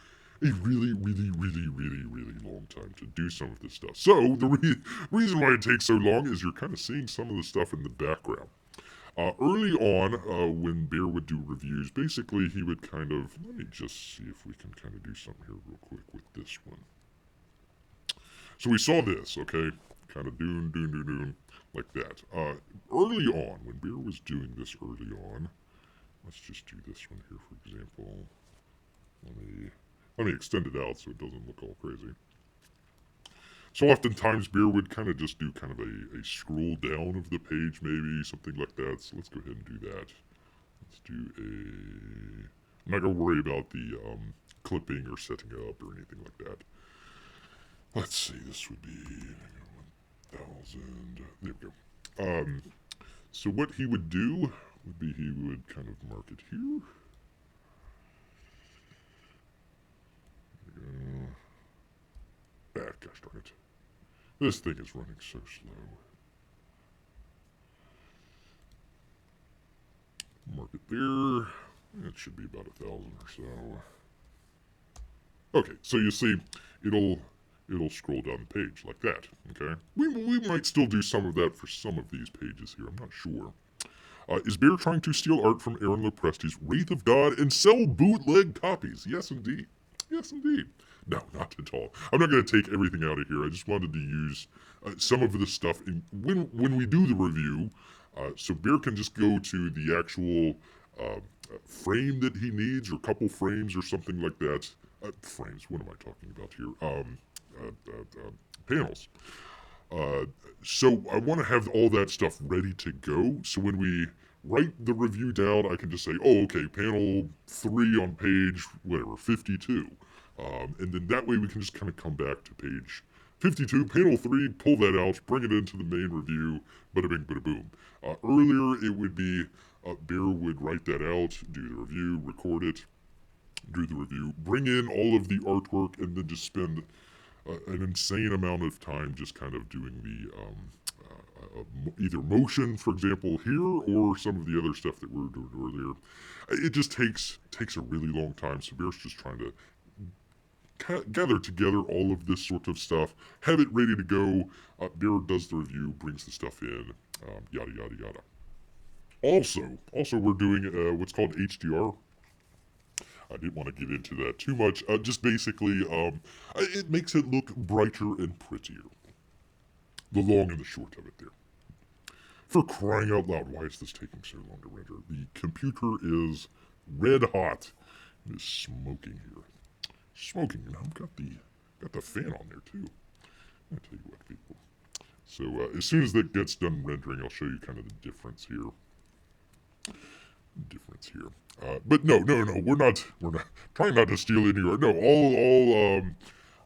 a really, really, really, really, really long time to do some of this stuff. So the reason why it takes so long is you're kind of seeing some of the stuff in the background. Early on, when Bear would do reviews, basically he would kind of, let me just see if we can kind of do something here real quick with this one. So we saw this, okay? Kind of doon, like that. Early on, when Bear was doing this early on, let's just do this one here, for example. Let me extend it out so it doesn't look all crazy. So oftentimes Bear would kind of just do kind of a scroll down of the page, maybe, something like that. So let's go ahead and do that. Let's do I'm not going to worry about the clipping or setting up or anything like that. Let's see, this would be 1,000. There we go. So what he would do would be he would kind of mark it here. Gosh darn it. This thing is running so slow. Mark it there. It should be about 1,000 or so. Okay, so you see, it'll scroll down the page like that. Okay, we might still do some of that for some of these pages here. I'm not sure. Is Bear trying to steal art from Aaron Lopresti's Wraith of God and sell bootleg copies? Yes, indeed. Yes, indeed. No, not at all. I'm not going to take everything out of here. I just wanted to use some of the stuff when we do the review, so Bear can just go to the actual frame that he needs, or couple frames, or something like that. Frames. What am I talking about here? Panels. So I want to have all that stuff ready to go. So when we write the review down, I can just say, oh, okay, panel 3 on page, whatever, 52. And then that way we can just kind of come back to page 52, panel 3, pull that out, bring it into the main review, bada bing, bada boom. Earlier it would be Bear would write that out, do the review, record it, do the review, bring in all of the artwork, and then just spend an insane amount of time just kind of doing the either motion, for example, here, or some of the other stuff that we were doing earlier. It just takes a really long time, so Bear's just trying to gather together all of this sort of stuff, have it ready to go. Bear does the review, brings the stuff in, yada, yada, yada. Also, we're doing what's called HDR. I didn't want to get into that too much. Just basically, it makes it look brighter and prettier. The long and the short of it there. For crying out loud, why is this taking so long to render? The computer is red hot. It is smoking here. Smoking, and I've got the fan on there too. I'll tell you what, people. So as soon as that gets done rendering, I'll show you kind of the difference here. But no, we're not trying not to steal any art. No,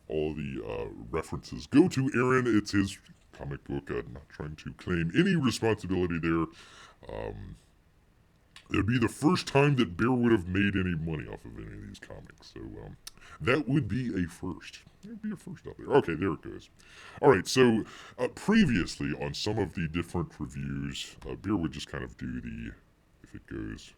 all the references go to Aaron. It's his comic book. I'm not trying to claim any responsibility there. It would be the first time that Bear would have made any money off of any of these comics. So that would be a first. It would be a first out there. Okay, there it goes. All right, so previously on some of the different reviews, Bear would just kind of do the, if it goes,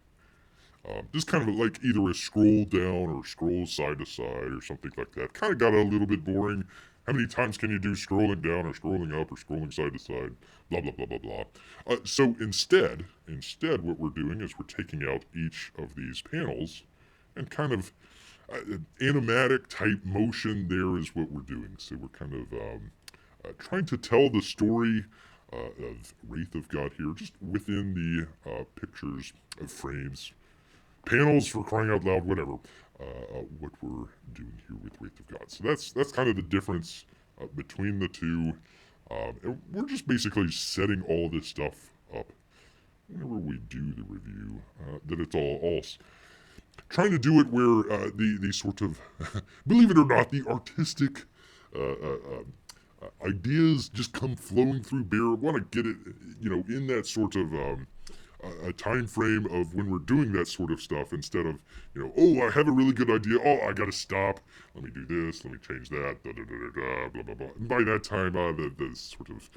just kind of like either a scroll down or scroll side to side or something like that. Kind of got a little bit boring. How many times can you do scrolling down or scrolling up or scrolling side to side? Blah, blah, blah, blah, blah. So instead, what we're doing is we're taking out each of these panels and kind of animatic type motion there is what we're doing. So we're kind of trying to tell the story of Wraith of God here, just within the pictures of frames, panels, for crying out loud, whatever. What we're doing here with Wraith of God. So that's kind of the difference between the two. And we're just basically setting all this stuff up whenever we do the review, that it's all trying to do it where the sort of, believe it or not, the artistic ideas just come flowing through Bear. Want to get it, in that sort of a time frame of when we're doing that sort of stuff, instead of, oh, I have a really good idea, oh, I gotta stop, let me do this, let me change that, da da da da da, blah blah blah. And by that time, the sort of,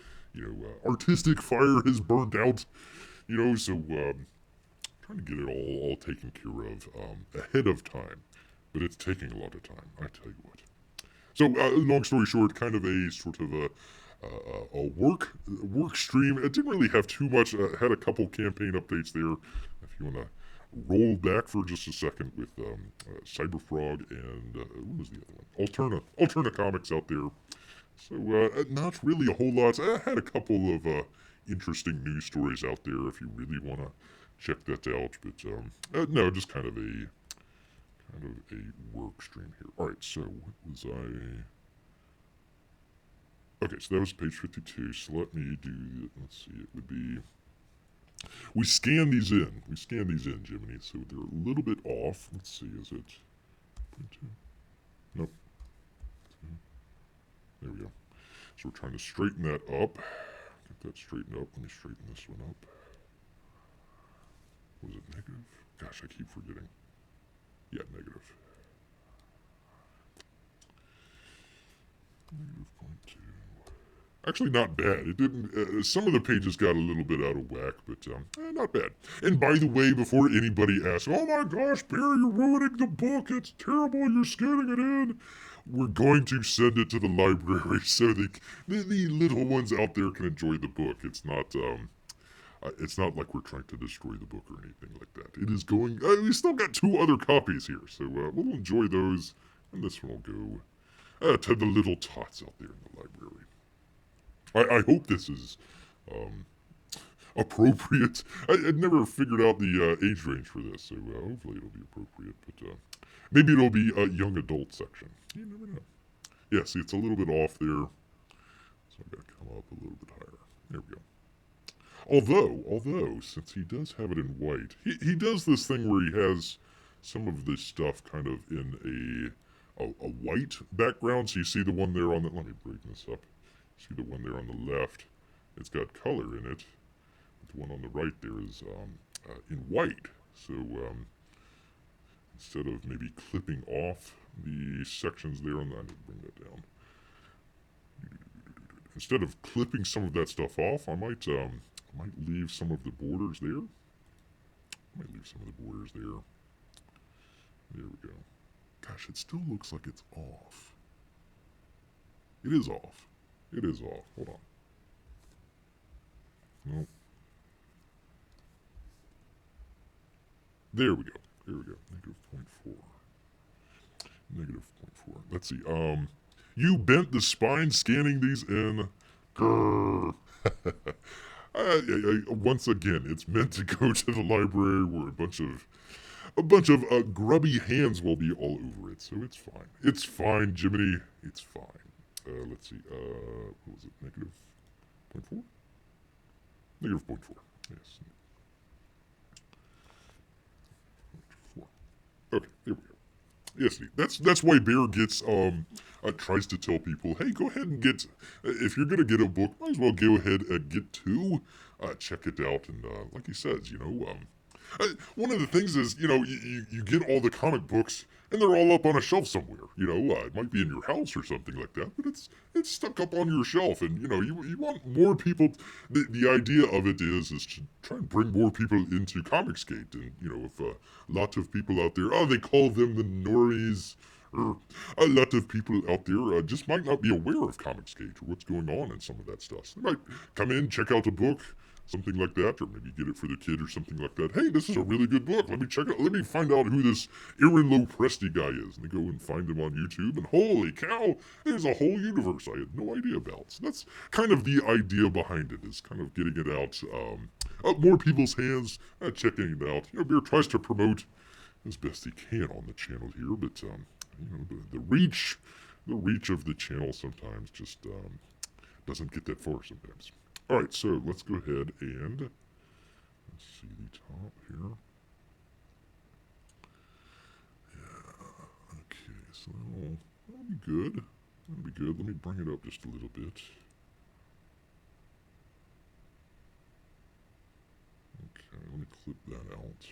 artistic fire has burnt out, so trying to get it all taken care of ahead of time, but it's taking a lot of time, I tell you what. So, long story short, kind of a sort of a work stream. It didn't really have too much. Had a couple campaign updates there. If you want to roll back for just a second with Cyberfrog and what was the other one? Alterna Comics out there. So not really a whole lot. I had a couple of interesting news stories out there if you really want to check that out. But no, just kind of a work stream here. All right. So what was I? Okay, so that was page 52, so let me do, let's see, it would be, we scan these in, Jiminy, so they're a little bit off. Let's see, is it, nope, There we go. So we're trying to straighten that up. Get that straightened up. Let me straighten this one up. Was it negative? Gosh, I keep forgetting. Yeah, negative. Negative 0.2. Actually, not bad. It didn't. Some of the pages got a little bit out of whack, but not bad. And by the way, before anybody asks, "Oh my gosh, Barry, you're ruining the book. It's terrible. You're scanning it in," we're going to send it to the library so the little ones out there can enjoy the book. It's not like we're trying to destroy the book or anything like that. It is going. We still got 2 other copies here, so we'll enjoy those, and this one will go to the little tots out there in the library. I hope this is appropriate. I'd never figured out the age range for this, so hopefully it'll be appropriate. But maybe it'll be a young adult section. You never know. Yeah, see, it's a little bit off there, so I've got to come up a little bit higher. There we go. Although, since he does have it in white, he does this thing where he has some of this stuff kind of in a white background. So you see the one there on the. Let me break this up. See the one there on the left, it's got color in it. The one on the right there is in white. So instead of maybe clipping off the sections there on the, I need to bring that down. Instead of clipping some of that stuff off, I might leave some of the borders there. There we go. Gosh, it still looks like it's off. It is off. Hold on. No. There we go. Negative 0.4. Negative 0.4. Let's see. You bent the spine scanning these in. Grrrr. Once again, it's meant to go to the library where a bunch of grubby hands will be all over it. So it's fine. It's fine, Jiminy. It's fine. Let's see, what was it, negative 0.4? Negative 0.4, yes. 0.4. Okay, there we go. Yes, that's why Bear gets, tries to tell people, hey, go ahead and get, if you're gonna get a book, might as well go ahead and get 2, check it out, and, like he says, one of the things is, you get all the comic books, and they're all up on a shelf somewhere. It might be in your house or something like that, but it's stuck up on your shelf, and you want more people. The idea of it is to try and bring more people into Comicsgate, and if a lot of people out there, they call them the normies. A lot of people out there just might not be aware of Comicsgate or what's going on in some of that stuff. So they might come in, check out a book, something like that, or maybe get it for the kid or something like that. Hey, this is a really good book. Let me check it. Let me find out who this Aaron Lopresti guy is. And they go and find him on YouTube, and holy cow, there's a whole universe I had no idea about. So that's kind of the idea behind it, is kind of getting it out, more people's hands, checking it out. Bear tries to promote as best he can on the channel here, but the reach of the channel sometimes just doesn't get that far sometimes. Alright, so let's go ahead and let's see the top here. Yeah, okay, so that'll be good. Let me bring it up just a little bit. Okay, let me clip that out.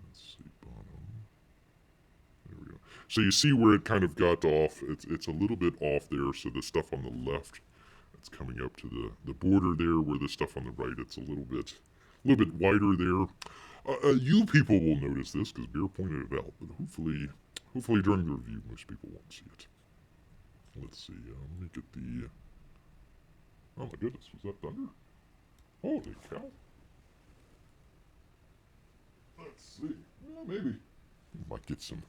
Let's see, bottom. There we go. So you see where it kind of got off. It's a little bit off there, so the stuff on the left, it's coming up to the border there, where the stuff on the right, it's a little bit wider there. You people will notice this because Bear pointed it out, but hopefully during the review, most people won't see it. Let's see. Let me get the. Oh my goodness, was that thunder? Holy cow! Let's see. Well, maybe might get some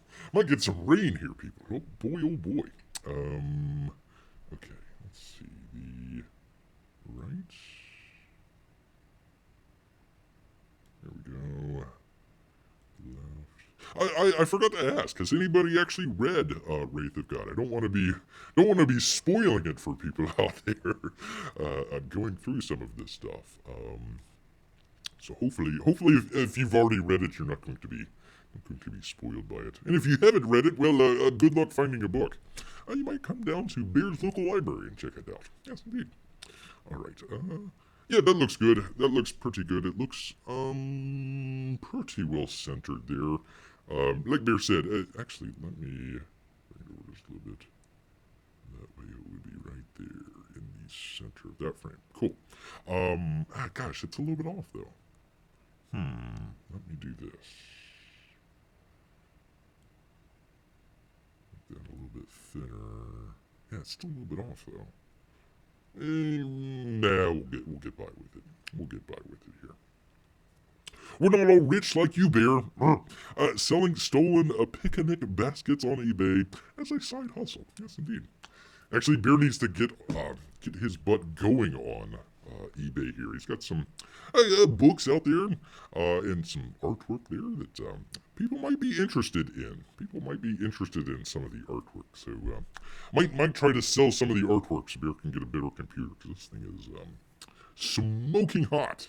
rain here, people. Oh boy, oh boy. Okay. Let's see, the right. There we go. Left. I forgot to ask. Has anybody actually read Wraith of God? I don't want to be spoiling it for people out there. Going through some of this stuff. So hopefully, if you've already read it, you're not going to be I'm going to be spoiled by it. And if you haven't read it, well, good luck finding a book. You might come down to Bear's local library and check it out. Yes, indeed. All right. Yeah, that looks good. That looks pretty good. It looks pretty well centered there. Like Bear said, actually, let me bring it over just a little bit. That way it would be right there in the center of that frame. Cool. Gosh, it's a little bit off though. Let me do this. Make that a little bit thinner. Yeah, it's still a little bit off though. Nah, we'll get by with it. We'll get by with it here. We're not all rich like you, Bear. Selling stolen picnic baskets on eBay as a side hustle. Yes, indeed. Actually, Bear needs to get his butt going on eBay here. He's got some books out there and some artwork there that people might be interested in. People might be interested in some of the artwork. So might try to sell some of the artwork so Bear can get a better computer, because this thing is smoking hot.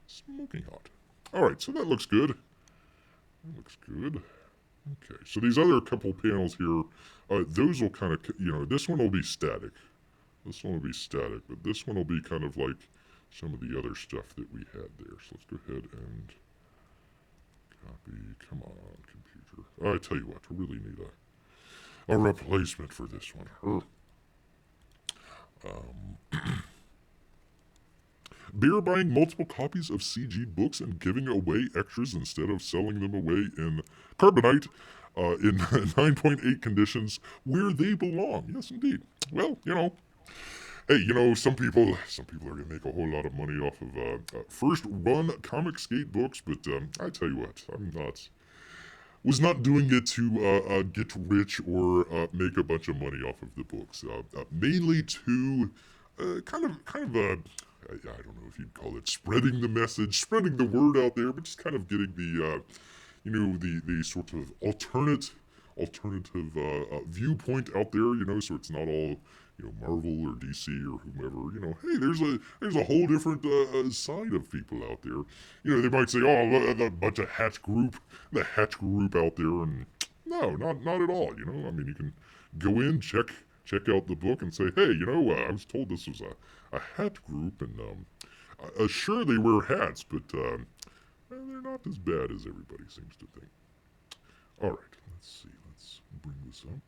Smoking hot. Alright, so that looks good. That looks good. Okay, so these other couple panels here, those will kind of, this one will be static. This one will be static, but this one will be kind of like some of the other stuff that we had there. So let's go ahead and copy. Come on, computer. I tell you what, I really need a replacement for this one. Bear buying multiple copies of CG books and giving away extras instead of selling them away in carbonite in 9.8 conditions where they belong. Yes, indeed. Well, hey, some people are going to make a whole lot of money off of first run comic skate books, but I tell you what, was not doing it to get rich or make a bunch of money off of the books. Mainly to kind of I don't know if you'd call it spreading the message, spreading the word out there, but just kind of getting the the sort of alternative viewpoint out there, so it's not all Marvel or DC or whomever. Hey, there's a whole different side of people out there. They might say, oh, a bunch of the hatch group out there, and no, not at all. I mean, you can go in, check out the book, and say, hey, I was told this was a hat group, and sure they wear hats, but they're not as bad as everybody seems to think. All right, let's see. Let's bring this up.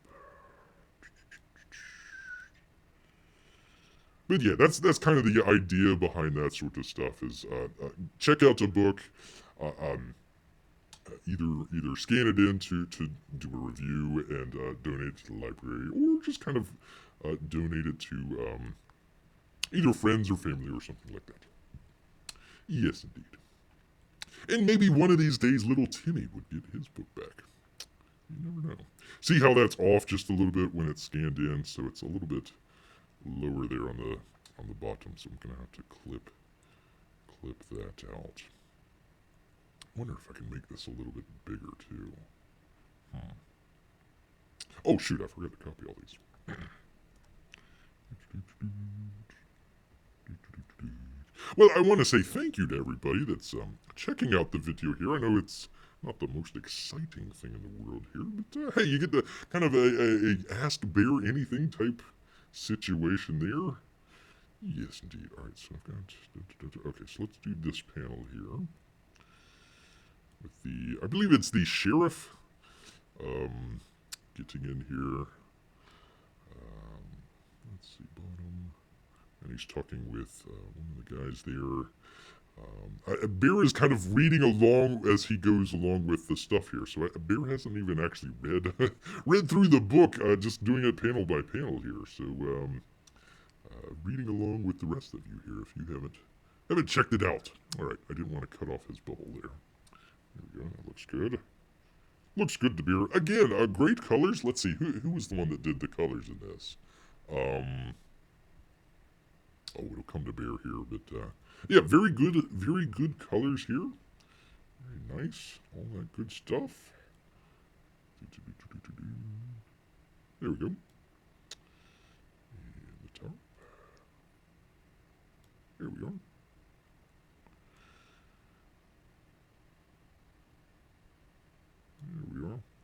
But yeah, that's kind of the idea behind that sort of stuff. Is check out the book, either scan it in to do a review and donate it to the library, or just kind of donate it to either friends or family or something like that. Yes, indeed. And maybe one of these days, little Timmy would get his book back. You never know. See how that's off just a little bit when it's scanned in, so it's a little bit lower there on the bottom. So I'm gonna have to clip that out. I wonder if I can make this a little bit bigger too. Oh shoot! I forgot to copy all these. Well, I want to say thank you to everybody that's checking out the video here. I know it's not the most exciting thing in the world here, but hey, you get the kind of a Ask Bear Anything type situation there. Yes, indeed. All right, so I've got... Okay, so let's do this panel here. With I believe it's the sheriff getting in here. Let's see, bottom. And he's talking with one of the guys there. Bear is kind of reading along as he goes along with the stuff here. So Bear hasn't even actually read through the book, just doing it panel by panel here. So reading along with the rest of you here if you haven't checked it out. All right, I didn't want to cut off his bubble there. There we go. That looks good. Looks good to Bear. Again, great colors. Let's see, who was the one that did the colors in this? Oh, it'll come to Bear here, but yeah, very good colors here. Very nice, all that good stuff. There we go. And the top. There we are.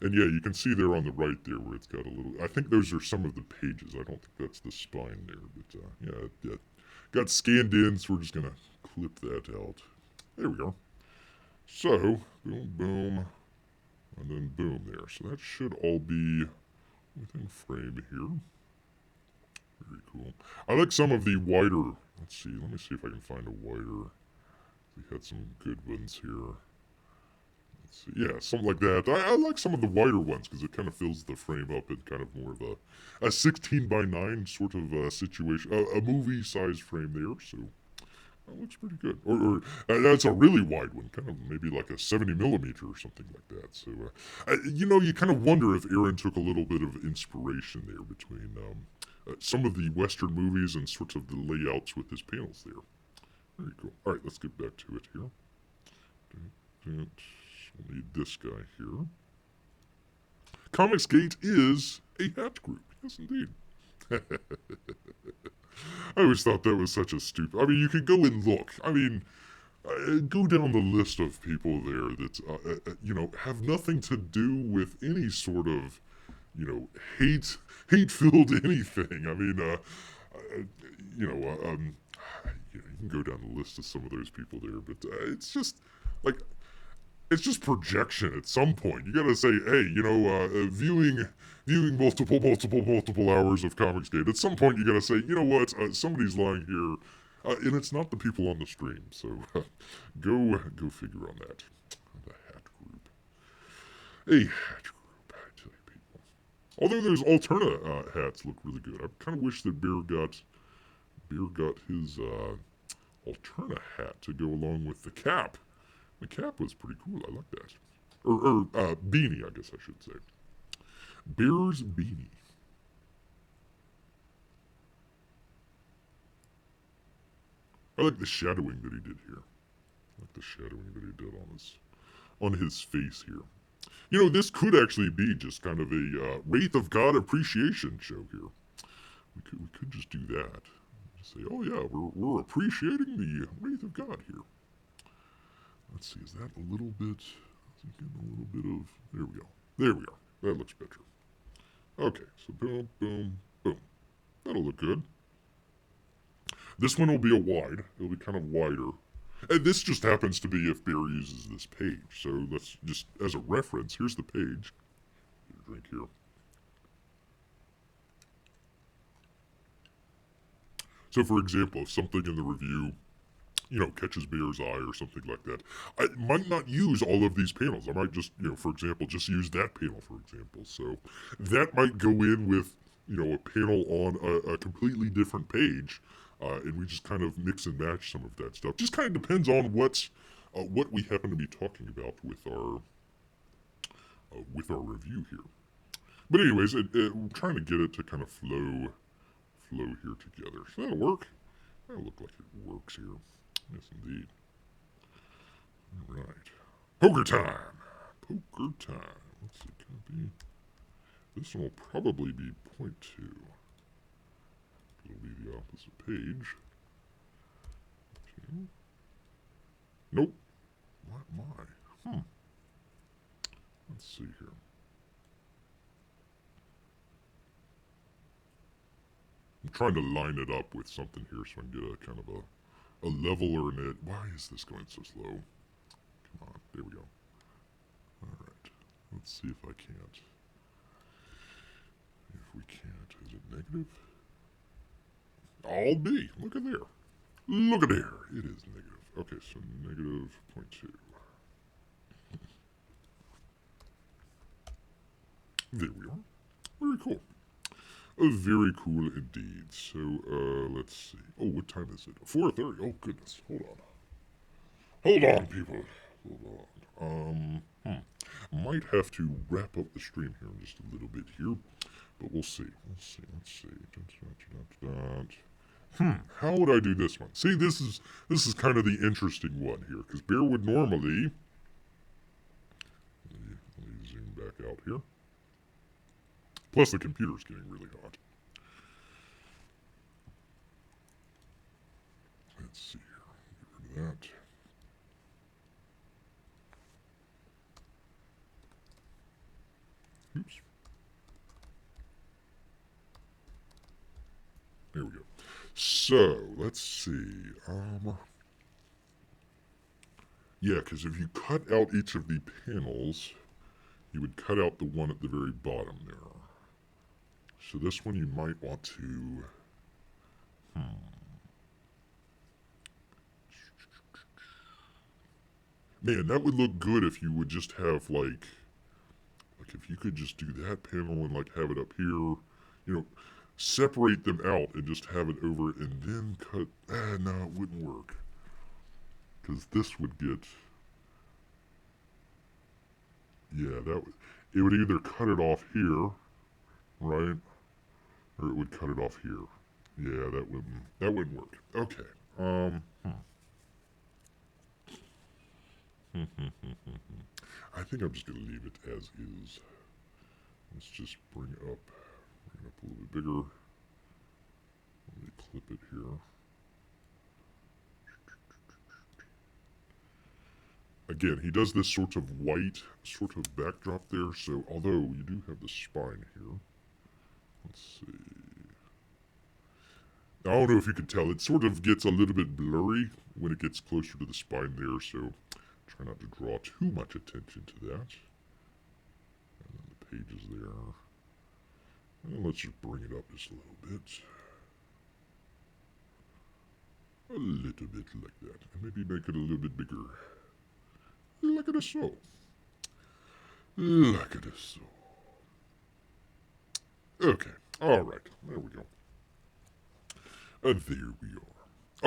And yeah, you can see there on the right there where it's got a little, I think those are some of the pages. I don't think that's the spine there, but yeah, it got scanned in, so we're just going to clip that out. There we go. So, boom, boom, and then boom there. So that should all be within frame here. Very cool. I like some of the wider, let's see, let me see if I can find a wider. We had some good ones here. Let's see, yeah, something like that. I like some of the wider ones because it kind of fills the frame up in kind of more of a 16 by 9 sort of situation, a movie-sized frame there, so that looks pretty good. Or that's a really wide one, kind of maybe like a 70 millimeter or something like that. So, you know, you kind of wonder if Aaron took a little bit of inspiration there between some of the Western movies and sorts of the layouts with his panels there. Very cool. All right, let's get back to it here. We'll need this guy here. Comicsgate is a hat group. Yes, indeed. I always thought that was such a stupid... I mean, you could go and look. I mean, go down the list of people there that, you know, have nothing to do with any sort of, you know, hate-filled anything. I mean, you know, you can go down the list of some of those people there, but it's just, like, it's just projection at some point. You gotta say, hey, you know, viewing multiple hours of Comicsgate. At some point, you gotta say, you know what, somebody's lying here, and it's not the people on the stream. So go figure on that. The hat group, a hat group. I tell you, people. Although those Alterna hats look really good. I kind of wish that Bear got his Alterna hat to go along with the cap. The cap was pretty cool. I like that. Or beanie, I guess I should say. Bear's beanie. I like the shadowing that he did here. I like the shadowing that he did on his face here. You know, this could actually be just kind of a Wraith of God appreciation show here. We could just do that. Just say, oh yeah, we're appreciating the Wraith of God here. Let's see, is that a little bit, getting a little bit of, there we go. There we are. That looks better. Okay, so boom, boom, boom. That'll look good. This one will be a wide. It'll be kind of wider. And this just happens to be if Bear uses this page. So let's just, as a reference, here's the page. Get a drink here. So for example, if something in the review, you know, catches Bear's eye or something like that, I might not use all of these panels. I might just, you know, for example, just use that panel, for example. So that might go in with, you know, a panel on a completely different page, and we just kind of mix and match some of that stuff. Just kind of depends on what we happen to be talking about with our review here. But anyways, we're trying to get it to kind of flow here together. So that'll work. That'll look like it works here. Yes, indeed. All right. Poker time. Poker time. Let's see. Can it be? This one will probably be 0.2. It'll be the opposite page. Okay. Nope. What am I? Let's see here. I'm trying to line it up with something here so I can get a kind of a level or an edge. Why is this going so slow? Come on, there we go. Alright, let's see if I can't. If we can't, is it negative? I'll be. Look at there. Look at there. It is negative. Okay, so negative 0.2. There we are. Very cool. Very cool indeed. So, let's see. Oh, what time is it? 4:30. Oh, goodness. Hold on. Hold on, people. Hold on. Might have to wrap up the stream here in just a little bit here. But we'll see. Let's see. How would I do this one? See, this is kind of the interesting one here. Because Bear would normally... Let me zoom back out here. Plus, the computer's getting really hot. Let's see here. Get rid of that. So, let's see. Yeah, because if you cut out each of the panels, you would cut out the one at the very bottom there. So this one you might want to... Man, that would look good if you would just have, like if you could just do that panel and, like, have it up here, you know, separate them out and just have it over and then cut... no, it wouldn't work. Because this would get... Yeah, it would either cut it off here, right? Or it would cut it off here. Yeah, that wouldn't work. Okay. I think I'm just gonna leave it as is. Let's just bring it up a little bit bigger. Let me clip it here. Again, he does this sort of white sort of backdrop there, so although you do have the spine here. Let's see. I don't know if you can tell, it sort of gets a little bit blurry when it gets closer to the spine there, so try not to draw too much attention to that. And then the pages there. And let's just bring it up just a little bit. A little bit like that. And maybe make it a little bit bigger. Like it is so. Like it is so. Okay. Alright. There we go. And there we are.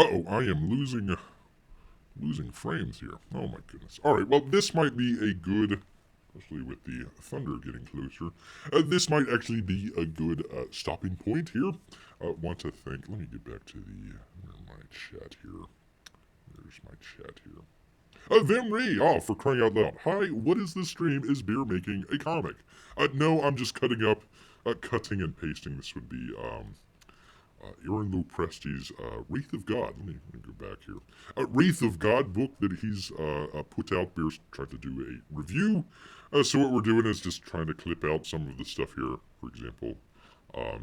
Uh-oh, I am losing frames here. Oh my goodness. Alright, well, this might be a good, especially with the thunder getting closer, this might actually be a good stopping point here. Want to thank, let me get back to my chat here. There's my chat here. Vemri, for crying out loud. Hi, what is this stream? Is Bear making a comic? No, I'm just cutting and pasting. This would be, Aaron Lopresti's Wraith of God. Let me go back here. Wraith of God book that he's put out. Bear's tried to do a review. So what we're doing is just trying to clip out some of the stuff here. For example,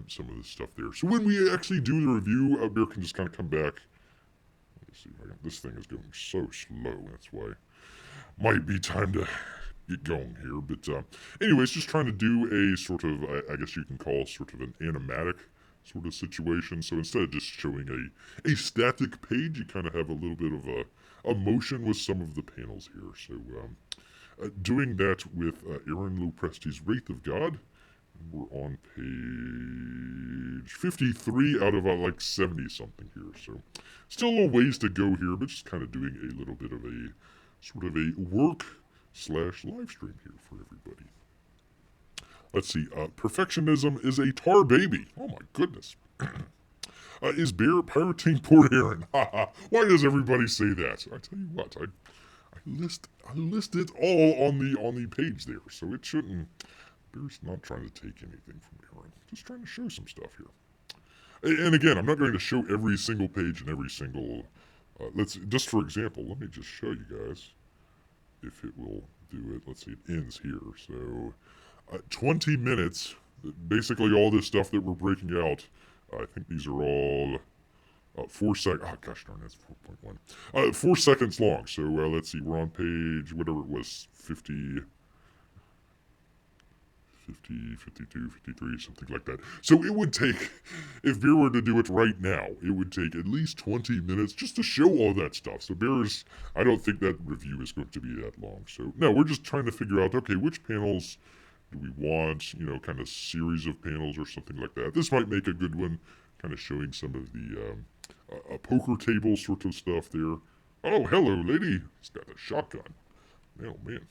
some of the stuff there. So when we actually do the review, Bear can just kind of come back. Let's see if I can. This thing is going so slow. That's why might be time to get going here. But anyways, just trying to do a sort of, I guess you can call sort of an animatic sort of situation. So instead of just showing a static page, you kind of have a little bit of a motion with some of the panels here. So doing that with Aaron Lopresti's Wraith of God. We're on page 53 out of like 70 something here. So still a little ways to go here, but just kind of doing a little bit of a sort of a work/live stream here for everybody. Let's see. Perfectionism is a tar baby. Oh my goodness. Is Bear pirating poor Aaron? Why does everybody say that? I tell you what, I list it all on the page there, so it shouldn't. Bear's not trying to take anything from Aaron. Just trying to show some stuff here. And again, I'm not going to show every single page and every single. Just for example, let me just show you guys if it will do it. Let's see, it ends here. So 20 minutes. Basically, all this stuff that we're breaking out. I think these are all 4 seconds. Oh gosh darn, that's 4.1. 4 seconds long. So let's see, we're on page whatever it was, 50, 52, 53, something like that. So it would take, if Bear were to do it right now, it would take at least 20 minutes just to show all that stuff. So Bear's, I don't think that review is going to be that long. So no, we're just trying to figure out, okay, which panels do we want, kind of series of panels or something like that. This might make a good one, kind of showing some of the poker table sort of stuff there. Oh, hello, lady. He's got a shotgun. Oh, man.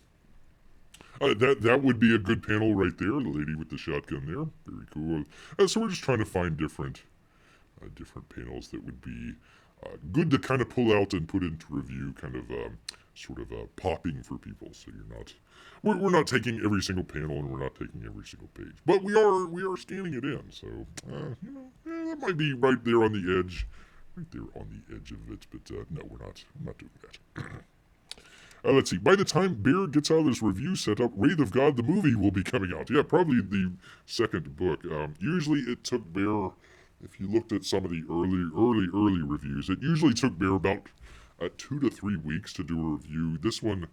That would be a good panel right there, the lady with the shotgun there. Very cool. So we're just trying to find different panels that would be good to kind of pull out and put into review, kind of sort of popping for people. So we're not taking every single panel and we're not taking every single page, but we are scanning it in. So that might be right there on the edge, of it. But no, we're not doing that. Let's see. By the time Bear gets out of this review setup, Wraith of God, the movie, will be coming out. Yeah, probably the second book. Usually it took Bear, if you looked at some of the early reviews, it usually took Bear about 2 to 3 weeks to do a review. This one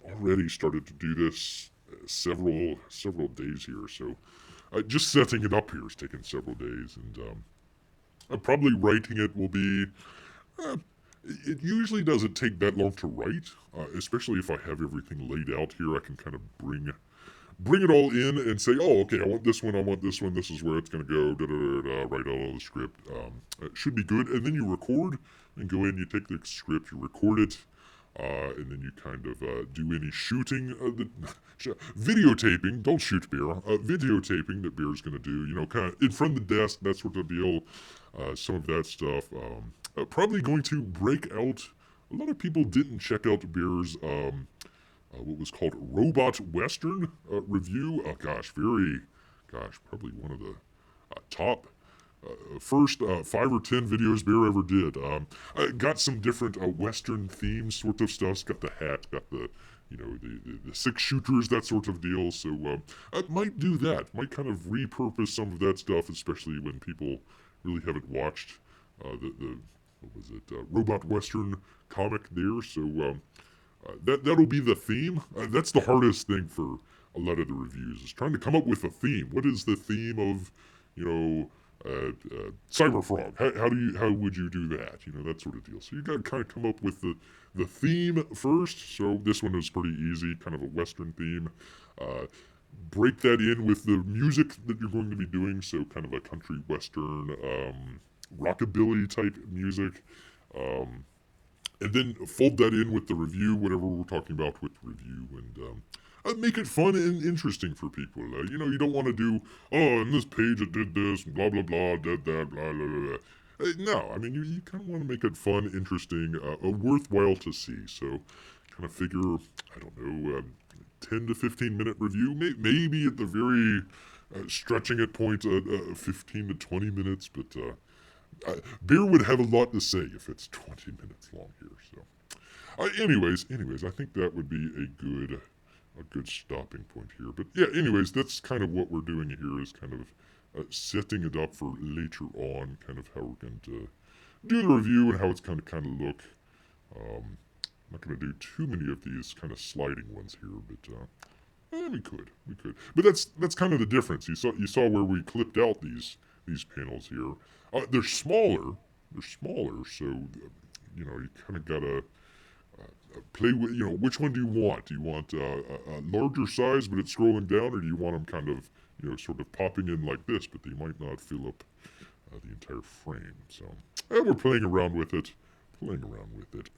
already started to do this several days here. So just setting it up here has taken several days, and probably writing it will be. It usually doesn't take that long to write, especially if I have everything laid out here. I can kind of bring it all in and say, oh, okay, I want this one, this is where it's going to go, write out all the script. It should be good. And then you record and go in, you take the script, you record it, and then you kind of do any shooting, videotaping, don't shoot Bear, videotaping that Bear's going to do, kind of in front of the desk, that sort of deal, some of that stuff. Probably going to break out. A lot of people didn't check out Bear's what was called Robot Western review. Probably one of the top first 5 or 10 videos Bear ever did. Got some different Western themes sort of stuff. Got the hat, got the the 6 shooters, that sort of deal. So I might do that. Might kind of repurpose some of that stuff, especially when people really haven't watched the what was it, Robot Western comic there. So that'll be the theme. That's the hardest thing for a lot of the reviews, is trying to come up with a theme. What is the theme of, Cyberfrog? How would you do that? That sort of deal. So you got to kind of come up with the theme first. So this one is pretty easy, kind of a Western theme. Break that in with the music that you're going to be doing. So kind of a country Western, rockabilly type music, and then fold that in with the review, whatever we're talking about with the review, and make it fun and interesting for people. You don't want to do, oh, on this page it did this, blah blah blah, did that, blah blah blah. No, I mean you kind of want to make it fun, interesting, worthwhile to see. So kind of figure, I don't know, 10 to 15 minute review, maybe at the very stretching it point, 15 to 20 minutes, but Bear would have a lot to say if it's 20 minutes long here. So, anyways, I think that would be a good stopping point here. But yeah, anyways, that's kind of what we're doing here, is kind of setting it up for later on, kind of how we're going to do the review and how it's kind of look. I'm not going to do too many of these kind of sliding ones here, but we could. But that's kind of the difference. You saw where we clipped out these panels here. They're smaller, so you kind of gotta play with, which one do you want? Do you want a larger size, but it's scrolling down, or do you want them kind of, sort of popping in like this, but they might not fill up the entire frame? So we're playing around with it.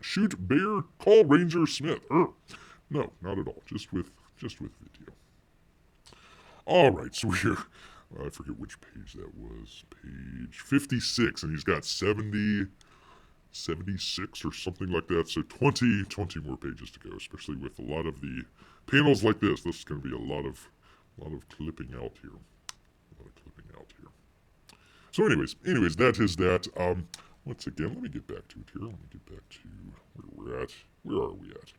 Shoot Bear, call Ranger Smith. No, not at all. Just with video. All right, so we're. I forget which page that was. Page 56, and he's got 76 or something like that. So 20 more pages to go, especially with a lot of the panels like this. This is going to be a lot of clipping out here. So anyways, that is that. Once again, let me get back to it here. Let me get back to where we're at. Where are we at?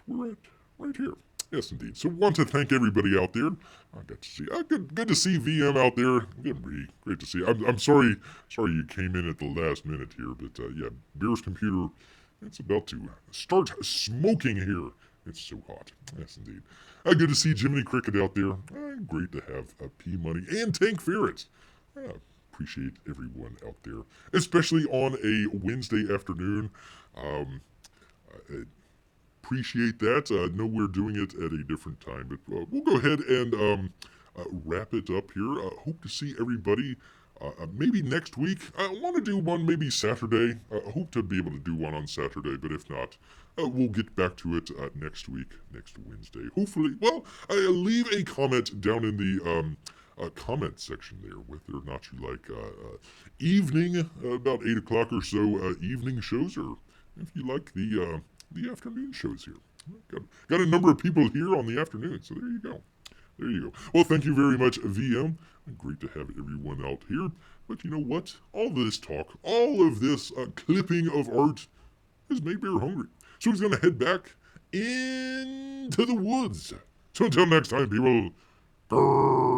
We're at right here. Yes, indeed. So, want to thank everybody out there. I got to see. Good to see VM out there. Great to see. I'm sorry you came in at the last minute here, but yeah, Bear's computer, it's about to start smoking here. It's so hot. Yes, indeed. Good to see Jiminy Cricket out there. Great to have P Money and Tank Ferret. Appreciate everyone out there, especially on a Wednesday afternoon. Appreciate that. Know we're doing it at a different time, but we'll go ahead and wrap it up here. Hope to see everybody maybe next week. I want to do one maybe Saturday. Hope to be able to do one on Saturday, but if not, we'll get back to it next week, next Wednesday. Hopefully, well, leave a comment down in the comment section there, whether or not you like evening, about 8 o'clock or so, evening shows, or if you like the afternoon shows here. Got a number of people here on the afternoon, so there you go. Well, thank you very much, VM. Great to have everyone out here. But you know what? All this talk, all of this clipping of art has made Bear hungry. So he's going to head back into the woods. So until next time, people, grrrr.